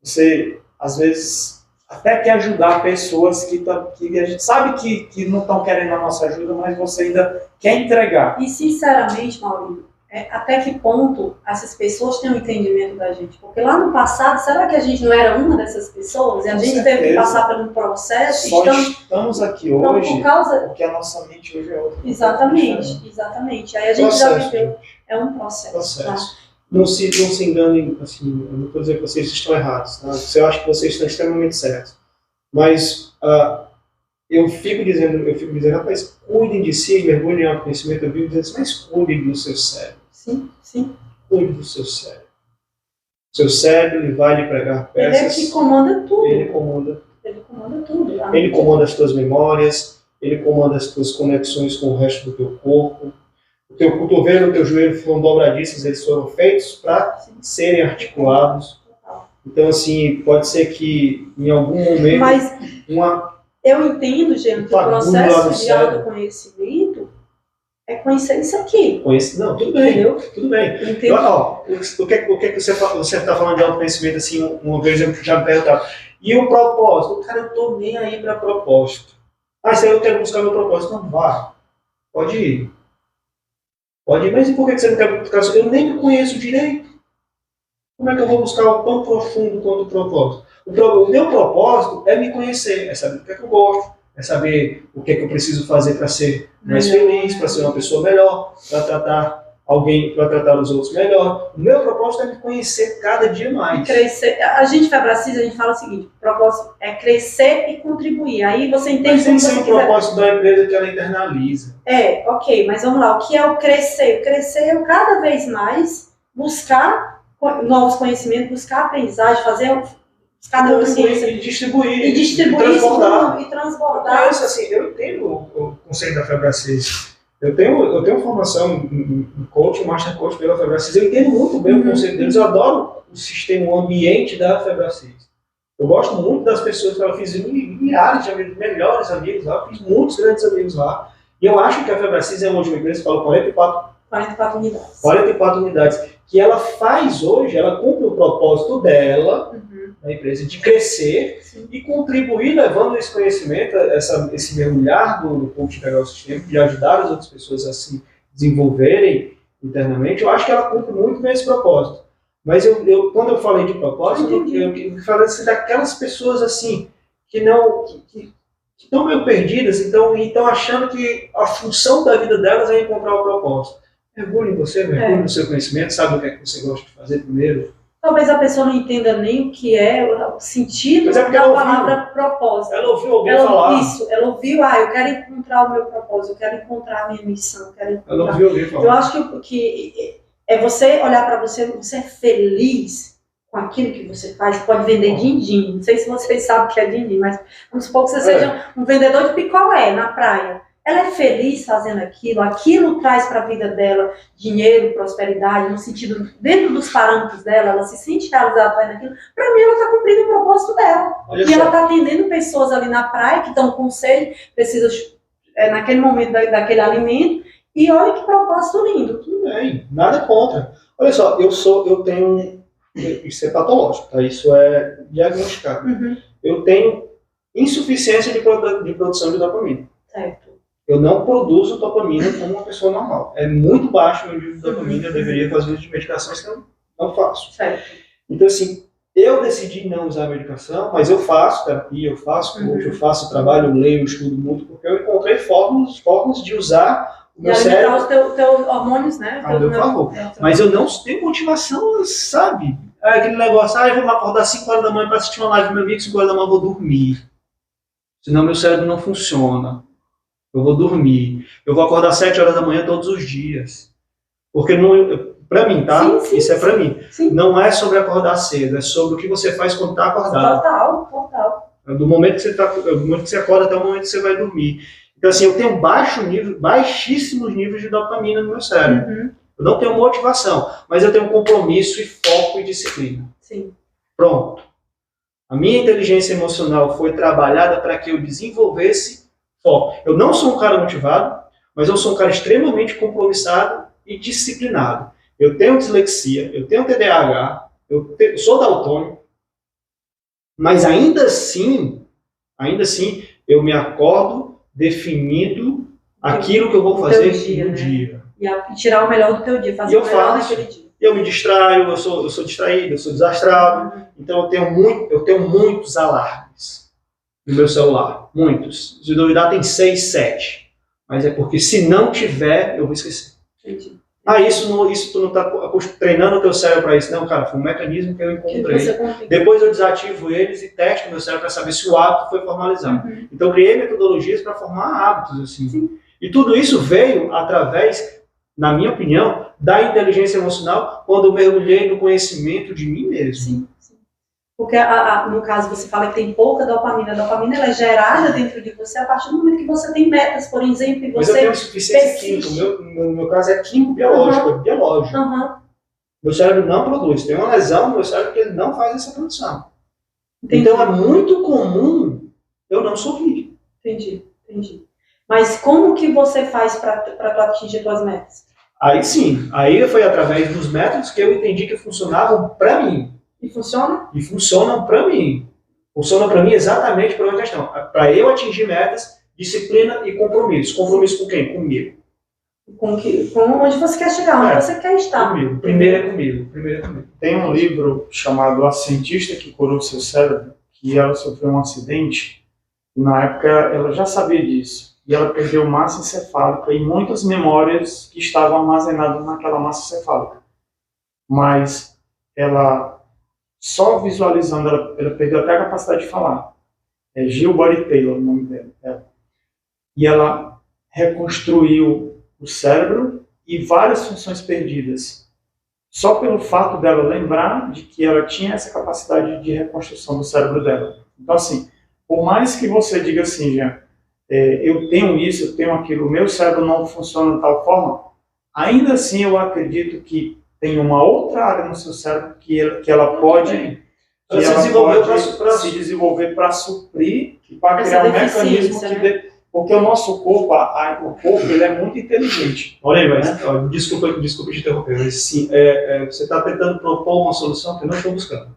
você, às vezes, até quer ajudar pessoas que a gente sabe que não estão querendo a nossa ajuda, mas você ainda quer entregar. E, sinceramente, Maurício, até que ponto essas pessoas têm um entendimento da gente? Porque lá no passado, será que a gente não era uma dessas pessoas? E a gente teve que passar por um processo? Só estamos aqui hoje porque a nossa mente hoje é outra. Exatamente. Aí a gente já viveu. É um processo. Tá? Não se enganem, assim, eu não estou dizendo que vocês estão errados, tá? Eu acho que vocês estão extremamente certos. Mas eu fico dizendo, rapaz, cuidem de si, mergulhem em autoconhecimento. Eu vivo dizendo, mas cuidem do seu cérebro. Sim. Cuide do seu cérebro. Seu cérebro, ele vai lhe pregar peças. Ele é que comanda tudo. Ele comanda tudo. Ele comanda as tuas memórias, ele comanda as tuas conexões com o resto do teu corpo. O teu cotovelo e o teu joelho foram dobradiços, eles foram feitos para serem articulados. Então, assim, pode ser que em algum momento... Mas eu entendo, gente, que o processo de autoconhecimento é conhecer isso aqui. Não, tudo bem. Entendeu? Tudo bem. O que você está falando de autoconhecimento, assim, uma vez eu já me perguntava. E o propósito? Cara, eu estou nem aí para propósito. Isso aí eu quero buscar meu propósito. Não, vá. Pode ir, mas e por que você não quer buscar? Eu nem me conheço direito. Como é que eu vou buscar algo tão profundo quanto o propósito? O meu propósito é me conhecer, é saber o que é que eu gosto, é saber o que é que eu preciso fazer para ser mais feliz, para ser uma pessoa melhor, para tratar os outros melhor. O meu propósito é me conhecer cada dia mais. Crescer. A gente vai para a CIS, a gente fala o seguinte: o propósito é crescer e contribuir. Aí você entende. Mas tem que ser o propósito da empresa que ela internaliza. Ok, mas vamos lá. O que é o crescer? O crescer é cada vez mais buscar novos conhecimentos, buscar aprendizagem, buscar neurociência. E distribuir. E transbordar. Eu entendo o conceito da Febracis. Eu tenho formação em coach, master coach pela Febracis. Eu entendo muito bem o conceito deles. Eu adoro o sistema, o ambiente da Febracis. Eu gosto muito das pessoas que eu fiz milhares de amigos, melhores amigos lá, fiz muitos grandes amigos lá. E eu acho que a Febracis é uma última empresa que fala 44 unidades. 44 unidades. Que ela faz hoje, ela cumpre o propósito dela, da empresa, de crescer e contribuir levando esse conhecimento, esse mergulhar do coach pegar o sistema, de ajudar as outras pessoas a se desenvolverem internamente. Eu acho que ela cumpre muito bem esse propósito. Mas quando eu falei de propósito, eu falei assim, daquelas pessoas assim, que estão meio perdidas, então estão achando que a função da vida delas é encontrar o propósito. Mergulhe em você, mergulhe no seu conhecimento, sabe o que é que você gosta de fazer primeiro. Talvez a pessoa não entenda nem o que é o sentido da palavra propósito. Ela ouviu alguém falar. Isso, ela ouviu, eu quero encontrar o meu propósito, eu quero encontrar a minha missão. Ela ouviu alguém falar. Eu acho que é você olhar para você é feliz com aquilo que você faz. Pode vender din-din. Não sei se vocês sabem o que é din-din, mas vamos supor que você seja um vendedor de picolé na praia. Ela é feliz fazendo aquilo traz para a vida dela dinheiro, prosperidade, no sentido, dentro dos parâmetros dela, ela se sente realizada fazendo aquilo. Para mim, ela está cumprindo o propósito dela. Ela está atendendo pessoas ali na praia que estão com sede, precisam, naquele momento, daquele alimento. E olha que propósito lindo. Tudo bem, nada contra. Olha só, eu tenho, isso é patológico, tá? Isso é diagnosticado. Eu tenho insuficiência de produção de dopamina. Certo. Eu não produzo dopamina como uma pessoa normal. É muito baixo o meu nível de dopamina. Eu deveria fazer uso de medicações que eu não faço. Certo. Então, assim, eu decidi não usar medicação, mas eu faço terapia, eu faço coach, eu faço trabalho, eu leio, eu estudo muito, porque eu encontrei formas de usar o meu cérebro. E alimentar os teus hormônios, né? A meu favor. Mas eu não tenho motivação, sabe? Aquele negócio, eu vou me acordar às 5 horas da manhã para assistir uma live do meu amigo, 5 horas da manhã eu vou dormir. Senão meu cérebro não funciona. Eu vou dormir. Eu vou acordar às 7 horas da manhã todos os dias. Porque, pra mim, tá? Isso é pra mim. Sim. Não é sobre acordar cedo, é sobre o que você faz quando tá acordado. Total. Do momento que você acorda até o momento que você vai dormir. Então, assim, eu tenho baixíssimos níveis de dopamina no meu cérebro. Eu não tenho motivação, mas eu tenho compromisso e foco e disciplina. Sim. Pronto. A minha inteligência emocional foi trabalhada para que eu desenvolvesse foco. Eu não sou um cara motivado, mas eu sou um cara extremamente compromissado e disciplinado. Eu tenho dislexia, eu tenho TDAH, eu sou daltônico, mas ainda assim, eu me acordo definido aquilo que eu vou fazer no dia. E tirar o melhor do teu dia, fazer o melhor naquele dia. Eu me distraio, eu sou distraído, eu sou desastrado. Então eu tenho muitos alarmes no meu celular. Muitos. Se duvidar, tem 6, 7. Mas é porque se não tiver, eu vou esquecer. Entendi. Isso tu não está treinando o teu cérebro para isso. Não, cara, foi um mecanismo que eu encontrei. Depois eu desativo eles e testo o meu cérebro para saber se o hábito foi formalizado. Então eu criei metodologias para formar hábitos. Assim. Sim. E tudo isso veio através, na minha opinião, da inteligência emocional quando eu mergulhei no conhecimento de mim mesmo. Sim. Porque, no caso, você fala que tem pouca dopamina. A dopamina ela é gerada dentro de você a partir do momento que você tem metas, por exemplo, e você Mas eu tenho insuficiência química. No meu caso é químico-biológico, é biológico. Meu cérebro não produz. Tem uma lesão no meu cérebro que ele não faz essa produção. Entendi. Então é muito comum eu não sorrir. Entendi. Mas como que você faz para tu atingir suas metas? Aí sim, aí foi através dos métodos que eu entendi que funcionavam para mim. E funciona? E funcionam para mim. Funcionam para mim exatamente por uma questão. Para eu atingir metas, disciplina e compromisso. Compromisso com quem? Comigo. Com onde você quer chegar, onde você quer estar. Comigo. Primeiro é comigo. Tem um livro chamado A Cientista que Curou Seu Cérebro, que ela sofreu um acidente. E na época ela já sabia disso. E ela perdeu massa encefálica e muitas memórias que estavam armazenadas naquela massa encefálica. Mas ela, só visualizando, ela perdeu até a capacidade de falar. É Jill Body Taylor o nome dela. E ela reconstruiu o cérebro e várias funções perdidas. Só pelo fato dela lembrar de que ela tinha essa capacidade de reconstrução do cérebro dela. Então, assim, por mais que você diga assim, Jean, eu tenho isso, eu tenho aquilo, o meu cérebro não funciona de tal forma, ainda assim eu acredito que tem uma outra área no seu cérebro que ela pode se desenvolver para suprir e para criar um mecanismo que porque o nosso corpo, ele é muito inteligente. Olha aí, mas desculpa te interromper, mas sim, você está tentando propor uma solução que eu não estou buscando.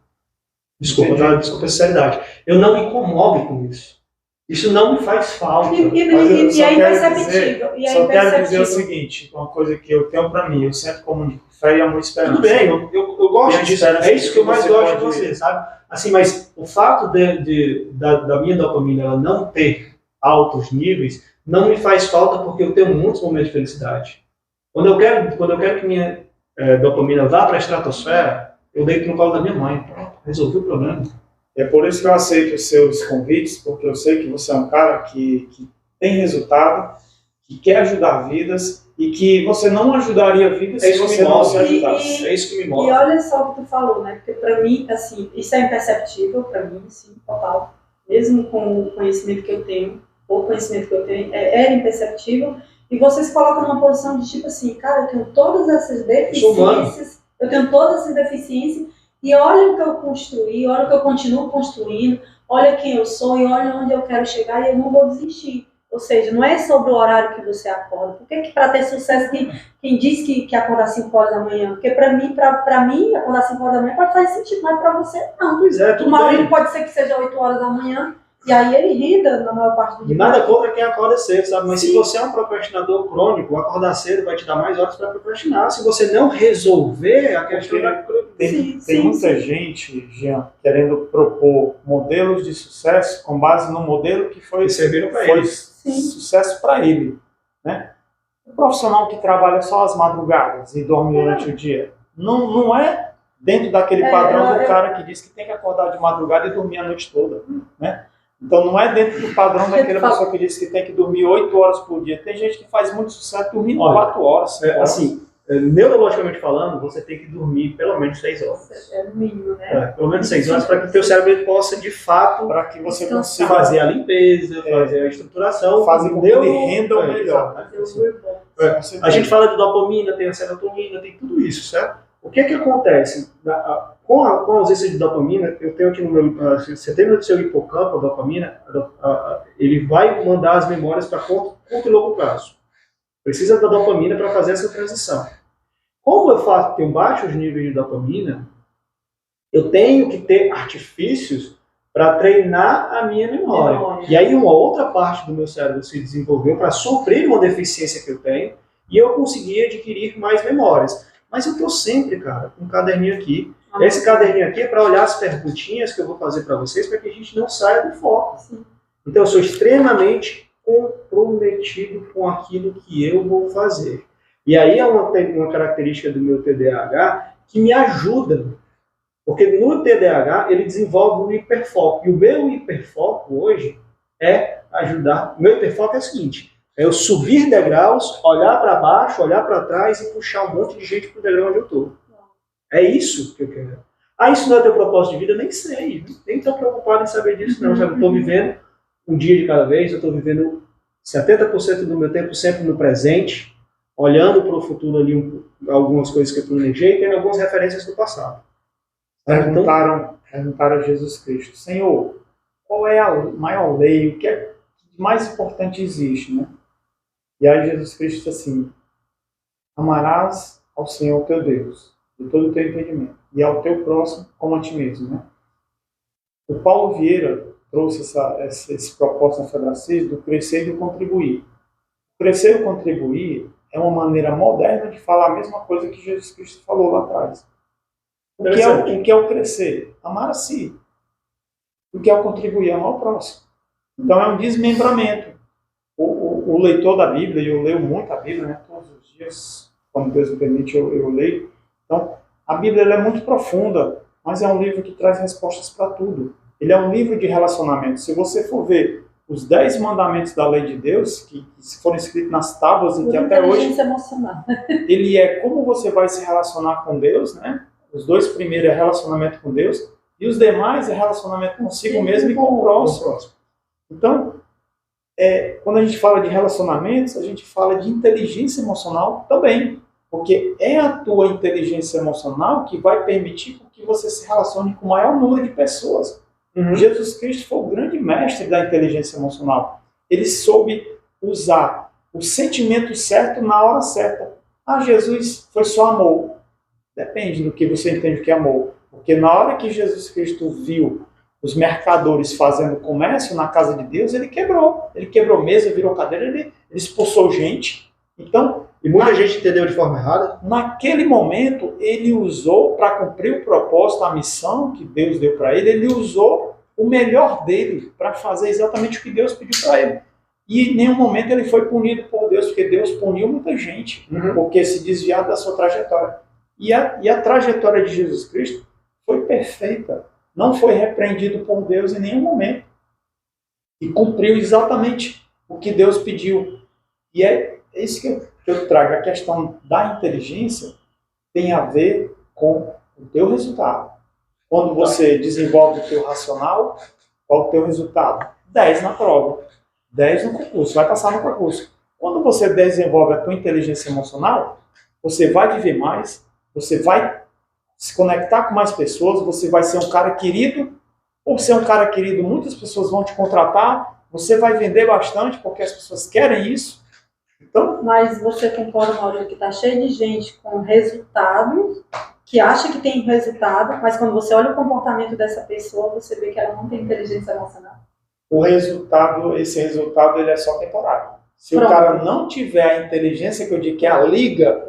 Desculpa a sinceridade. Eu não me incomodo com isso. Isso não me faz falta. E é imperceptível. Só quero dizer o seguinte, uma coisa que eu tenho para mim, eu sempre comunico fé e amor e esperança. Tudo bem, eu gosto disso, é isso que eu mais gosto de você, sabe? Assim, mas o fato da minha dopamina ela não ter altos níveis não me faz falta porque eu tenho muitos momentos de felicidade. Quando eu quero que minha dopamina vá para a estratosfera, eu deito no colo da minha mãe. Pronto, resolvi o problema. É por isso que eu aceito os seus convites, porque eu sei que você é um cara que tem resultado, que quer ajudar vidas e que você não ajudaria vidas se você não se ajudasse. É isso que me move. E olha só o que tu falou, né? Porque para mim, assim, isso é imperceptível para mim, sim, total. Mesmo com o conhecimento que eu tenho, ou conhecimento que eu tenho, era imperceptível. E você se coloca numa posição de tipo assim, cara, eu tenho todas essas deficiências, e olha o que eu construí, olha o que eu continuo construindo, olha quem eu sou e olha onde eu quero chegar e eu não vou desistir. Ou seja, não é sobre o horário que você acorda. Por que para ter sucesso, quem diz que acordar 5 horas da manhã? Porque para mim, acordar 5 horas da manhã pode fazer sentido, mas para você não. Pois é, tudo bem. Pode ser que seja 8 horas da manhã, e aí ele renda na maior parte do dia. Nada contra quem acorda cedo, sabe? Mas se você é um procrastinador crônico, acordar cedo vai te dar mais horas para procrastinar. Se você não resolver a questão Tem muita gente, Jean, querendo propor modelos de sucesso com base no modelo que foi sucesso para ele. Né? O profissional que trabalha só às madrugadas e dorme durante o dia, não é dentro daquele padrão do cara que diz que tem que acordar de madrugada e dormir a noite toda. Né? Então não é dentro do padrão daquela pessoa que diz que tem que dormir 8 horas por dia. Tem gente que faz muito sucesso dormindo 4 horas. Assim, neurologicamente falando, você tem que dormir pelo menos 6 horas. É o mínimo, né? Pelo menos 6 horas para que o teu cérebro possa, de fato, para que você consiga fazer a limpeza, fazer a estruturação, fazer com que ele renda o melhor. A gente fala de dopamina, tem a serotonina, tem tudo isso, certo? O que acontece? Com a ausência de dopamina, eu tenho aqui no meu setembro do seu hipocampo, a dopamina, ele vai mandar as memórias para curto e longo prazo. Precisa da dopamina para fazer essa transição. Como eu tenho baixos níveis de dopamina, eu tenho que ter artifícios para treinar a minha memória. E aí uma outra parte do meu cérebro se desenvolveu para suprir uma deficiência que eu tenho e eu consegui adquirir mais memórias. Mas eu estou sempre, cara, com um caderninho aqui. Esse caderninho aqui é para olhar as perguntinhas que eu vou fazer para vocês para que a gente não saia do foco. Sim. Então eu sou extremamente comprometido com aquilo que eu vou fazer. E aí é uma característica do meu TDAH que me ajuda. Porque no TDAH ele desenvolve um hiperfoco. E o meu hiperfoco hoje é ajudar. O meu hiperfoco é o seguinte: é eu subir degraus, olhar para baixo, olhar para trás e puxar um monte de gente para o degrau onde eu estou. É isso que eu quero. Isso não é teu propósito de vida? Nem sei. Nem estou preocupado em saber disso, não. Eu estou vivendo um dia de cada vez, eu estou vivendo 70% do meu tempo sempre no presente, olhando para o futuro ali algumas coisas que eu planejei e tendo algumas referências do passado. Perguntaram a Jesus Cristo: Senhor, qual é a maior lei? O que é mais importante existe, né? E aí Jesus Cristo disse assim: amarás ao Senhor teu Deus de todo o teu entendimento e ao teu próximo como a ti mesmo, né? O Paulo Vieira trouxe esse propósito na Febracis do crescer e do contribuir. Crescer e contribuir é uma maneira moderna de falar a mesma coisa que Jesus Cristo falou lá atrás. O que é o crescer? Amar a si. O que é o contribuir? Amar o próximo. Então é um desmembramento. O leitor da Bíblia, e eu leio muito a Bíblia, né? Todos os dias, quando Deus me permite, eu leio. Então, a Bíblia ela é muito profunda, mas é um livro que traz respostas para tudo. Ele é um livro de relacionamento. Se você for ver os 10 mandamentos da lei de Deus, que foram escritos nas tábuas e que até hoje... emocional. Ele é como você vai se relacionar com Deus, né? Os 2 primeiros é relacionamento com Deus, e os demais é relacionamento consigo mesmo e com o próximo. Então, quando a gente fala de relacionamentos, a gente fala de inteligência emocional também, porque é a tua inteligência emocional que vai permitir que você se relacione com o maior número de pessoas. Jesus Cristo foi o grande mestre da inteligência emocional. Ele soube usar o sentimento certo na hora certa. Jesus foi só amor. Depende do que você entende que é amor. Porque na hora que Jesus Cristo viu os mercadores fazendo comércio na casa de Deus, ele quebrou. Ele quebrou mesa, virou cadeira, ele expulsou gente. Então, e muita gente entendeu de forma errada. Naquele momento, ele usou, para cumprir o propósito, a missão que Deus deu para ele, ele usou o melhor dele para fazer exatamente o que Deus pediu para ele. E em nenhum momento ele foi punido por Deus, porque Deus puniu muita gente, porque se desviaram da sua trajetória. E a trajetória de Jesus Cristo foi perfeita. Não foi repreendido por Deus em nenhum momento. E cumpriu exatamente o que Deus pediu. E é isso que eu trago. A questão da inteligência tem a ver com o teu resultado. Quando você desenvolve o teu racional, qual é o teu resultado? 10 na prova. 10 no concurso. Vai passar no concurso. Quando você desenvolve a tua inteligência emocional, você vai viver mais, você vai se conectar com mais pessoas, você vai ser um cara querido. Por ser um cara querido, muitas pessoas vão te contratar, você vai vender bastante, porque as pessoas querem isso. Então, mas você concorda, Maurício, que está cheio de gente com resultado, que acha que tem resultado, mas quando você olha o comportamento dessa pessoa, você vê que ela não tem inteligência emocional. Esse resultado ele é só temporário. Se o cara não tiver a inteligência que eu digo que é a liga,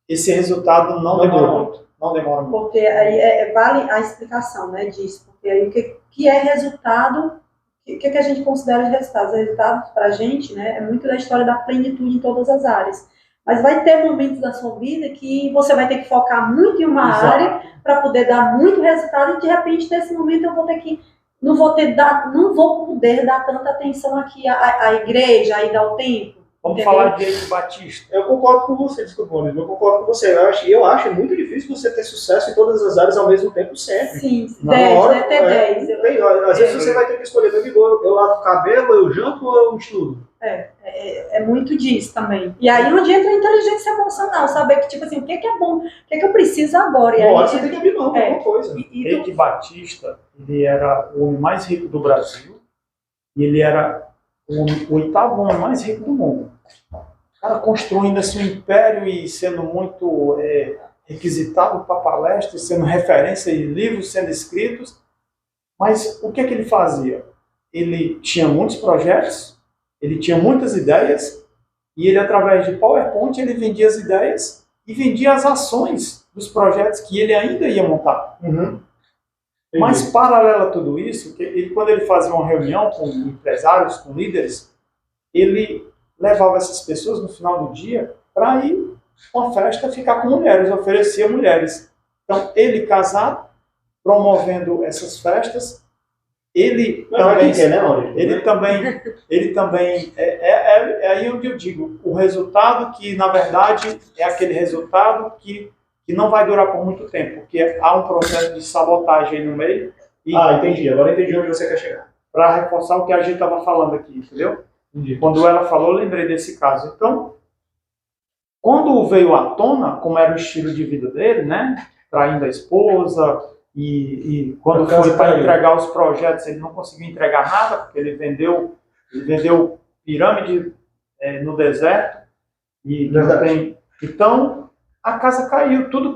esse resultado não demora muito. Não demora muito. Porque aí vale a explicação, né, disso. Porque aí o que é resultado, o que a gente considera de resultados? Resultados para a gente, né, é muito da história da plenitude em todas as áreas. Mas vai ter momentos da sua vida que você vai ter que focar muito em uma área para poder dar muito resultado e de repente nesse momento eu vou ter que não vou poder dar tanta atenção aqui à igreja, aí dar o tempo. Vamos falar de Eike Batista. Eu concordo com você, desculpa, eu concordo com você. Eu acho muito difícil você ter sucesso em todas as áreas ao mesmo tempo sempre. Sim, 10, né? Ter 10. Às vezes você vai ter que escolher, eu lavo o cabelo, eu janto ou eu estudo? É muito disso também. E aí onde entra a inteligência emocional, saber que, tipo assim, o que é bom, o que é que eu preciso agora. E aí, Agora você tem que abrir mão de alguma coisa. Eike Batista, ele era o homem mais rico do Brasil e ele era o oitavo homem mais rico do mundo. O cara construindo assim um império e sendo muito requisitado para palestras, sendo referência em livros sendo escritos. Mas o que é que ele fazia? Ele tinha muitos projetos, ele tinha muitas ideias, e ele, através de PowerPoint, ele vendia as ideias e vendia as ações dos projetos que ele ainda ia montar. Uhum. Mas, paralelo a tudo isso, quando ele fazia uma reunião com empresários, com líderes, ele levava essas pessoas no final do dia para ir a uma festa ficar com mulheres, oferecia mulheres. Então, ele casado, promovendo essas festas, ele também é aí onde eu digo, o resultado que, na verdade, é aquele resultado que não vai durar por muito tempo, porque há um processo de sabotagem aí no meio. Entendi. Agora entendi onde você quer chegar. Para reforçar o que a gente estava falando aqui, entendeu? Entendi. Quando ela falou, eu lembrei desse caso. Então, quando veio à tona, como era o estilo de vida dele, né? Traindo a esposa, e quando foi para entregar os projetos, ele não conseguiu entregar nada, porque ele vendeu pirâmide no deserto. Então, a casa caiu, tudo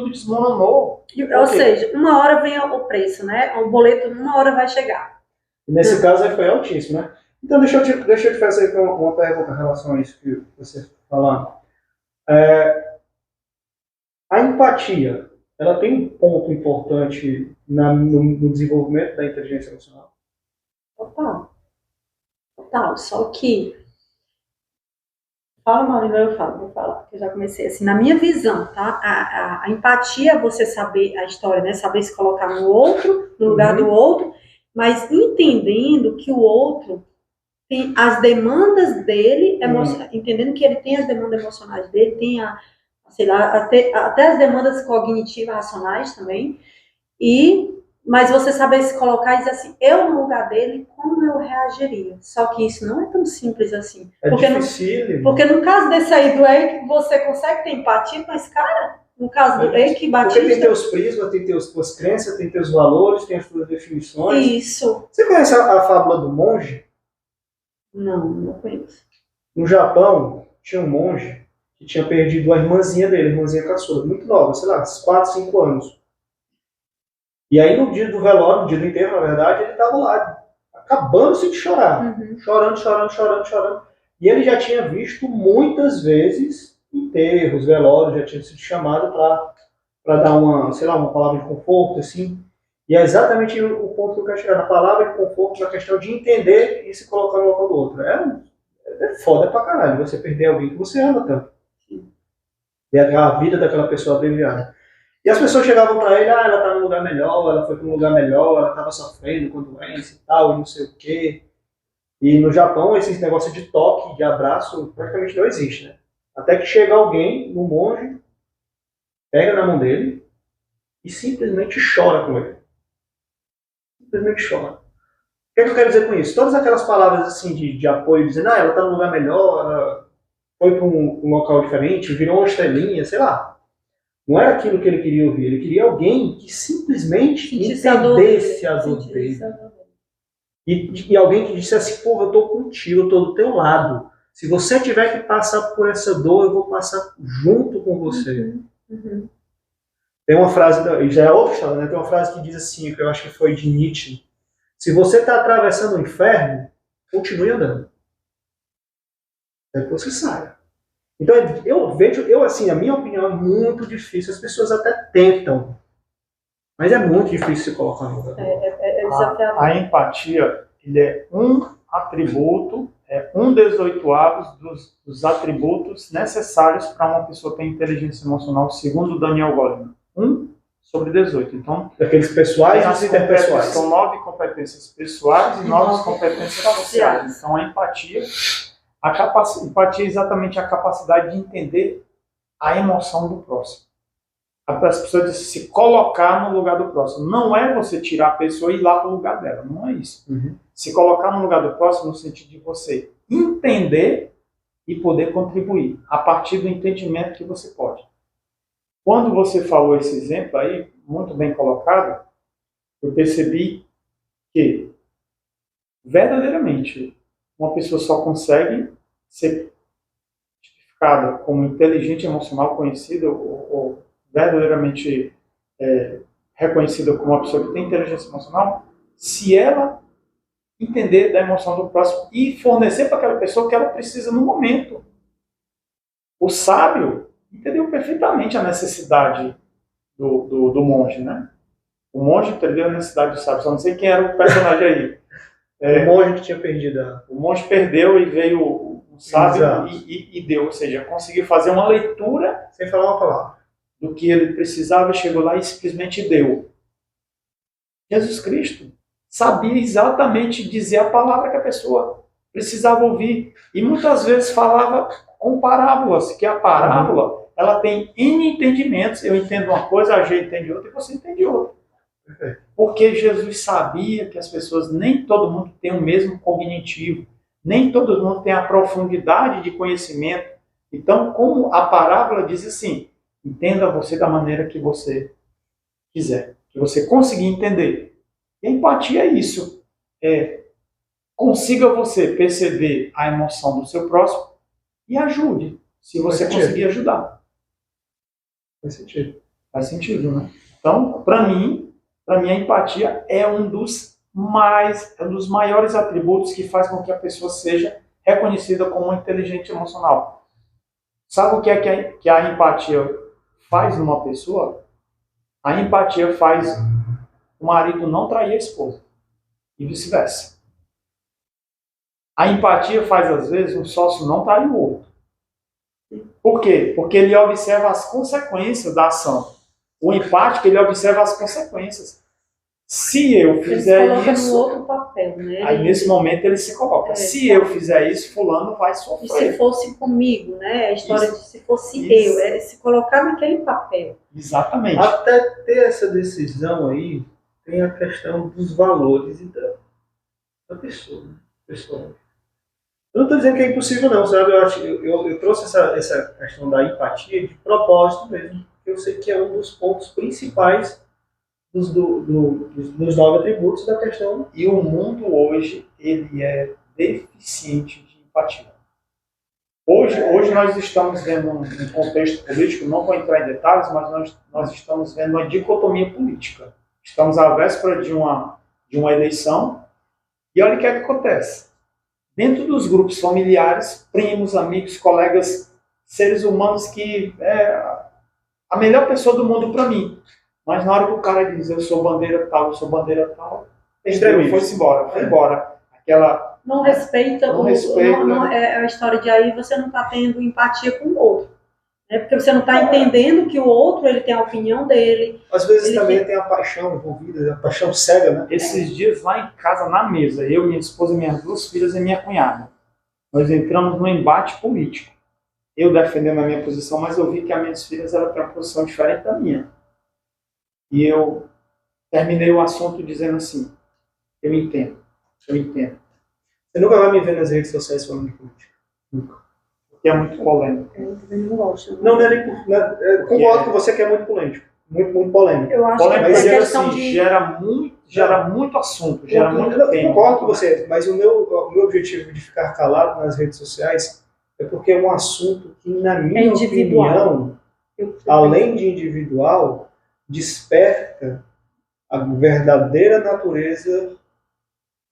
desmoronou. Ou seja, uma hora vem o preço, né? O boleto, uma hora vai chegar. E nesse caso aí foi altíssimo, né? Então, deixa eu te fazer uma pergunta em relação a isso que você está falando. A empatia, ela tem um ponto importante no desenvolvimento da inteligência emocional? Total. Só que... Fala, Maurício, eu vou falar, porque eu já comecei assim. Na minha visão, tá? A empatia é você saber a história, né? Saber se colocar no outro, no lugar do outro, mas entendendo que o outro tem as demandas dele, entendendo que ele tem as demandas emocionais dele, tem até as demandas cognitivas, racionais também, mas você saber se colocar e dizer assim, eu no lugar dele, como eu reagiria? Só que isso não é tão simples assim. Porque no caso desse aí do Eike, você consegue ter empatia, mas cara, no caso do Eike Batista... Porque tem teus prismas, tem tuas crenças, tem teus valores, tem as tuas definições. Isso. Você conhece a fábula do monge? Não conheço. No Japão, tinha um monge que tinha perdido a irmãzinha dele, a irmãzinha caçula, muito nova, sei lá, 4, 5 anos. E aí no dia do velório, no dia do enterro, na verdade, ele estava lá, acabando-se de chorar. Chorando. E ele já tinha visto muitas vezes enterros, velórios, já tinha sido chamado para dar uma palavra de conforto, assim. E é exatamente o ponto que eu quero chegar, na palavra de conforto, na questão de entender e se colocar no local do outro. É foda pra caralho você perder alguém que você ama tanto. E a vida daquela pessoa abreviada. E as pessoas chegavam para ele, ela tá num lugar melhor, ela foi para um lugar melhor, ela estava sofrendo com doença e tal, e não sei o quê. E no Japão, esse negócio de toque, de abraço, praticamente não existe, né? Até que chega alguém, um monge, pega na mão dele e simplesmente chora com ele. Simplesmente chora. O que eu quero dizer com isso? Todas aquelas palavras assim de apoio, dizendo, ela está num lugar melhor, ela foi para um local diferente, virou uma estrelinha, sei lá. Não era aquilo que ele queria ouvir, ele queria alguém que simplesmente entendesse a dor dele. E alguém que dissesse, porra, eu tô contigo, eu tô do teu lado. Se você tiver que passar por essa dor, eu vou passar junto com você. Tem uma frase, já é outra história, né? Tem uma frase que diz assim, que eu acho que foi de Nietzsche. Se você está atravessando o inferno, continue andando. Até que você saia. Então, eu vejo, assim, a minha opinião é muito difícil. As pessoas até tentam, mas é muito difícil se colocar no lugar. A empatia, ele é um atributo, um 18avos dos atributos necessários para uma pessoa ter inteligência emocional, segundo Daniel Goleman. 1 sobre 18. Então, daqueles pessoais e interpessoais. São 9 competências pessoais e 9 competências sociais. Então, a empatia... Empatia é exatamente a capacidade de entender a emoção do próximo. As pessoas dizem se colocar no lugar do próximo. Não é você tirar a pessoa e ir lá para o lugar dela. Não é isso. Se colocar no lugar do próximo no sentido de você entender e poder contribuir, a partir do entendimento que você pode. Quando você falou esse exemplo aí, muito bem colocado, eu percebi que, verdadeiramente, uma pessoa só consegue ser tipificada como inteligente emocional, conhecida ou verdadeiramente reconhecida como uma pessoa que tem inteligência emocional, se ela entender da emoção do próximo e fornecer para aquela pessoa o que ela precisa no momento. O sábio entendeu perfeitamente a necessidade do monge, né? O monge entendeu a necessidade do sábio, só não sei quem era o personagem aí. O monge que tinha perdido. O monge perdeu e veio o sábio e deu, ou seja, conseguiu fazer uma leitura sem falar uma palavra do que ele precisava, chegou lá e simplesmente deu. Jesus Cristo sabia exatamente dizer a palavra que a pessoa precisava ouvir. E muitas vezes falava com parábolas, que a parábola ela tem N entendimentos. Eu entendo uma coisa, a gente entende outra e você entende outra. Porque Jesus sabia que as pessoas, nem todo mundo tem o mesmo cognitivo, nem todo mundo tem a profundidade de conhecimento. Então, como a parábola diz assim, entenda você da maneira que você quiser, que você conseguir entender. E a empatia é isso. Consiga você perceber a emoção do seu próximo e ajude, se você conseguir ajudar. Faz sentido. Faz sentido, né? Então, para mim, a empatia é um dos maiores atributos que faz com que a pessoa seja reconhecida como inteligente emocional. Sabe o que é que a empatia faz numa pessoa? A empatia faz o marido não trair a esposa e vice-versa. A empatia faz, às vezes, um sócio não trair o outro. Por quê? Porque ele observa as consequências da ação. O empático, ele observa as consequências. Se eu fizer isso... no outro papel, né? Aí, nesse momento, ele se coloca. Se eu fizer isso, fulano vai sofrer. E se fosse comigo, né? A história Isso. de se fosse Isso. eu, se colocar naquele papel. Exatamente. Até ter essa decisão aí, tem a questão dos valores da pessoa. Né? Eu não estou dizendo que é impossível, não, sabe? Eu trouxe essa questão da empatia de propósito mesmo. Eu sei que é um dos pontos principais dos 9 atributos da questão. E o mundo hoje, ele é deficiente de empatia. Hoje nós estamos vendo um contexto político, não vou entrar em detalhes, mas nós estamos vendo uma dicotomia política. Estamos à véspera de uma eleição, e olha o que é que acontece. Dentro dos grupos familiares, primos, amigos, colegas, seres humanos que a melhor pessoa do mundo para mim. Mas na hora que o cara diz, eu sou bandeira tal, foi-se embora, foi embora. Aquela... Não respeita. É a história de aí você não está tendo empatia com o outro. Né? Porque você não está entendendo que o outro ele tem a opinião dele. Às vezes também tem a paixão envolvida, a paixão cega, né? Esses dias lá em casa, na mesa, eu, minha esposa, minhas 2 filhas e minha cunhada, nós entramos num embate político. Eu defendendo a minha posição, mas eu vi que as minhas filhas eram têm uma posição diferente da minha. E eu terminei o assunto dizendo assim, eu entendo. Você nunca vai me ver nas redes sociais falando de política. Nunca. Porque é muito polêmico. Eu também não gosto. Não, concordo com você que é muito polêmico. Muito polêmico. Eu acho polêmico, que mas é questão de... gera muito assunto, gera muito tempo. Concordo com você, mas o meu objetivo de ficar calado nas redes sociais é porque é um assunto que, na minha opinião, além de individual, desperta a verdadeira natureza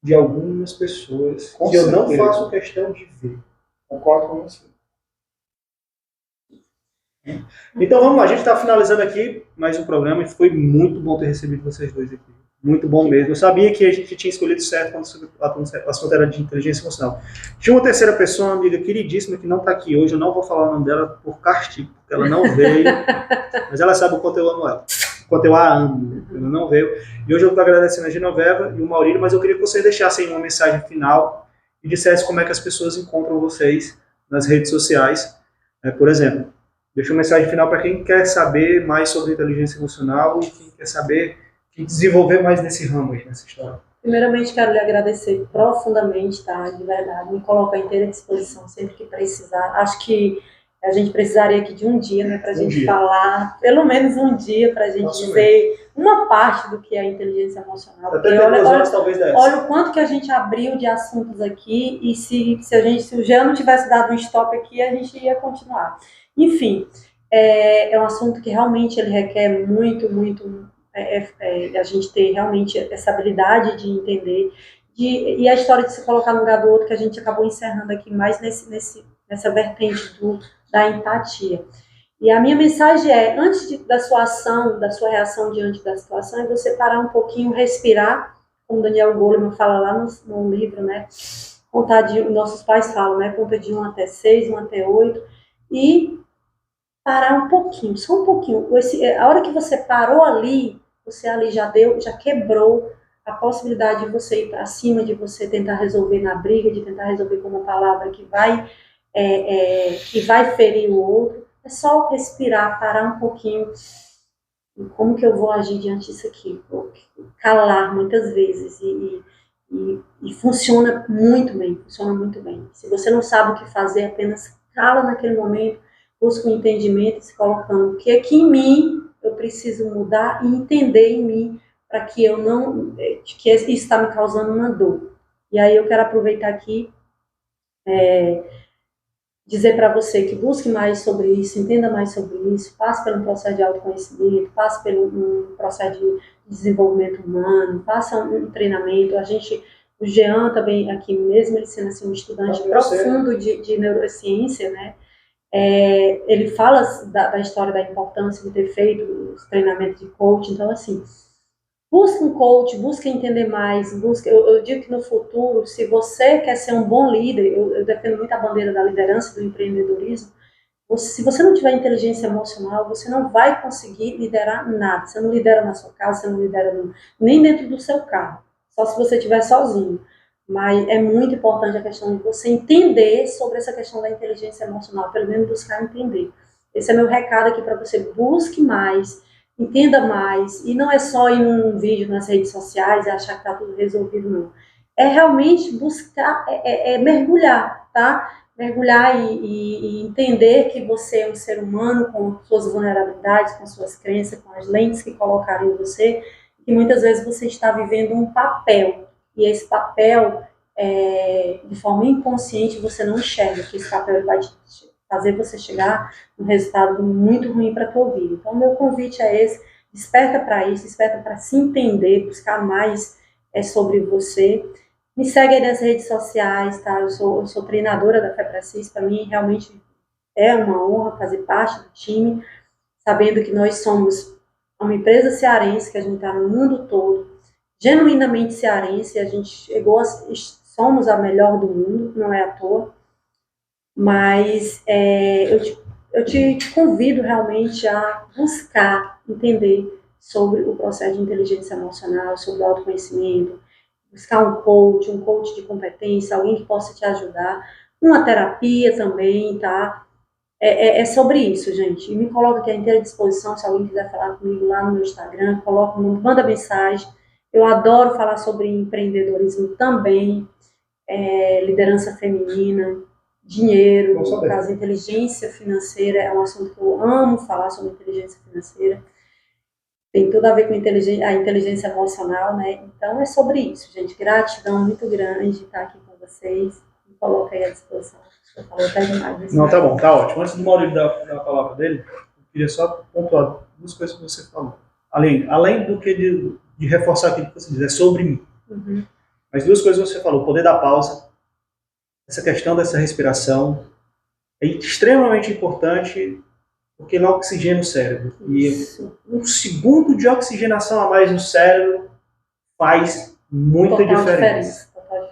de algumas pessoas que eu não faço questão de ver. Concordo com você. Então vamos lá, a gente está finalizando aqui mais um programa e foi muito bom ter recebido vocês dois aqui. Muito bom mesmo. Eu sabia que a gente tinha escolhido certo quando o assunto era de inteligência emocional. Tinha uma terceira pessoa, uma amiga queridíssima, que não está aqui hoje. Eu não vou falar o nome dela por castigo, porque ela não veio. Mas ela sabe o quanto eu amo ela. O quanto eu a amo. Ela não veio. E hoje eu estou agradecendo a Genoveva e o Maurílio, mas eu queria que vocês deixassem uma mensagem final e dissessem como é que as pessoas encontram vocês nas redes sociais. Por exemplo, deixa uma mensagem final para quem quer saber mais sobre inteligência emocional e quem quer saber e desenvolver mais nesse ramo aí, nessa história. Primeiramente, quero lhe agradecer profundamente, tá? De verdade. Me coloco à inteira disposição sempre que precisar. Acho que a gente precisaria aqui de um dia, né? Para a gente falar, pelo menos um dia, para a gente dizer uma parte do que é a inteligência emocional. Até olha o quanto que a gente abriu de assuntos aqui e se o Jean não tivesse dado um stop aqui, a gente ia continuar. Enfim, é um assunto que realmente ele requer muito a gente ter realmente essa habilidade de entender e a história de se colocar no lugar do outro, que a gente acabou encerrando aqui mais nessa vertente da empatia. E a minha mensagem é, antes da sua ação, da sua reação diante da situação, é você parar um pouquinho, respirar, como Daniel Goleman fala lá no livro, né? Nossos pais falam, né? Conta de 1 até 6, 1 até 8, e parar um pouquinho, só um pouquinho. A hora que você parou ali, você ali já quebrou a possibilidade de você ir para cima, de você tentar resolver na briga, de tentar resolver com uma palavra que vai ferir o outro. É só respirar, parar um pouquinho. Como que eu vou agir diante disso aqui? Vou calar muitas vezes e funciona muito bem, Se você não sabe o que fazer, apenas cala naquele momento, busca um entendimento, se colocando que aqui em mim eu preciso mudar e entender em mim para que que isso está me causando uma dor. E aí eu quero aproveitar aqui dizer para você que busque mais sobre isso, entenda mais sobre isso, passe pelo processo de autoconhecimento, passe pelo processo de desenvolvimento humano, faça um treinamento. O Jean também aqui mesmo, ele sendo assim, um estudante profundo de neurociência, né? Ele fala da história da importância de ter feito os treinamentos de coaching. Então, assim, busque um coach, busque entender mais, eu digo que no futuro, se você quer ser um bom líder, eu defendo muito a bandeira da liderança, do empreendedorismo, se você não tiver inteligência emocional, você não vai conseguir liderar nada. Você não lidera na sua casa, você não lidera nem dentro do seu carro, só se você estiver sozinho. Mas é muito importante a questão de você entender sobre essa questão da inteligência emocional, pelo menos buscar entender. Esse é meu recado aqui para você. Busque mais, entenda mais, e não é só ir num vídeo nas redes sociais e achar que está tudo resolvido, não. É realmente buscar, mergulhar, tá? Mergulhar e entender que você é um ser humano com suas vulnerabilidades, com suas crenças, com as lentes que colocaram em você, e muitas vezes você está vivendo um papel. E esse papel, de forma inconsciente, você não enxerga, que esse papel vai fazer você chegar num resultado muito ruim para a tua vida. Então, meu convite é esse, desperta para isso, desperta para se entender, buscar mais sobre você. Me segue aí nas redes sociais, tá? Eu sou treinadora da FEPRACIS, para mim realmente é uma honra fazer parte do time, sabendo que nós somos uma empresa cearense, que a gente está no mundo todo, genuinamente cearense, a gente somos a melhor do mundo, não é à toa, mas eu te convido realmente a buscar entender sobre o processo de inteligência emocional, sobre o autoconhecimento, buscar um coach de competência, alguém que possa te ajudar, uma terapia também, tá? É sobre isso, gente. E me coloca aqui à inteira disposição, se alguém quiser falar comigo lá no meu Instagram, manda mensagem. Eu adoro falar sobre empreendedorismo também, liderança feminina, dinheiro, no caso, inteligência financeira, é um assunto que eu amo falar sobre inteligência financeira. Tem tudo a ver com a inteligência emocional, né? Então é sobre isso, gente. Gratidão muito grande de estar aqui com vocês. Me coloca aí à disposição. Eu falei até demais. Não, tá bom, tá ótimo. Antes do Maurício dar a palavra dele, eu queria só pontuar duas coisas que você falou. Além do que de reforçar aquilo que você diz, é sobre mim. Uhum. Mas duas coisas que você falou, o poder da pausa, essa questão dessa respiração é extremamente importante porque ela oxigena o cérebro. Isso. E um segundo de oxigenação a mais no cérebro faz muita diferença.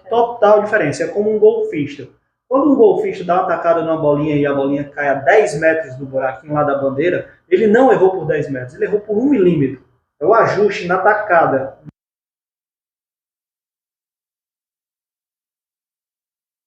Total diferença. É como um golfista. Quando um golfista dá uma tacada numa bolinha e a bolinha cai a 10 metros do buraquinho lá da bandeira, ele não errou por 10 metros, ele errou por 1 milímetro. É o ajuste na tacada.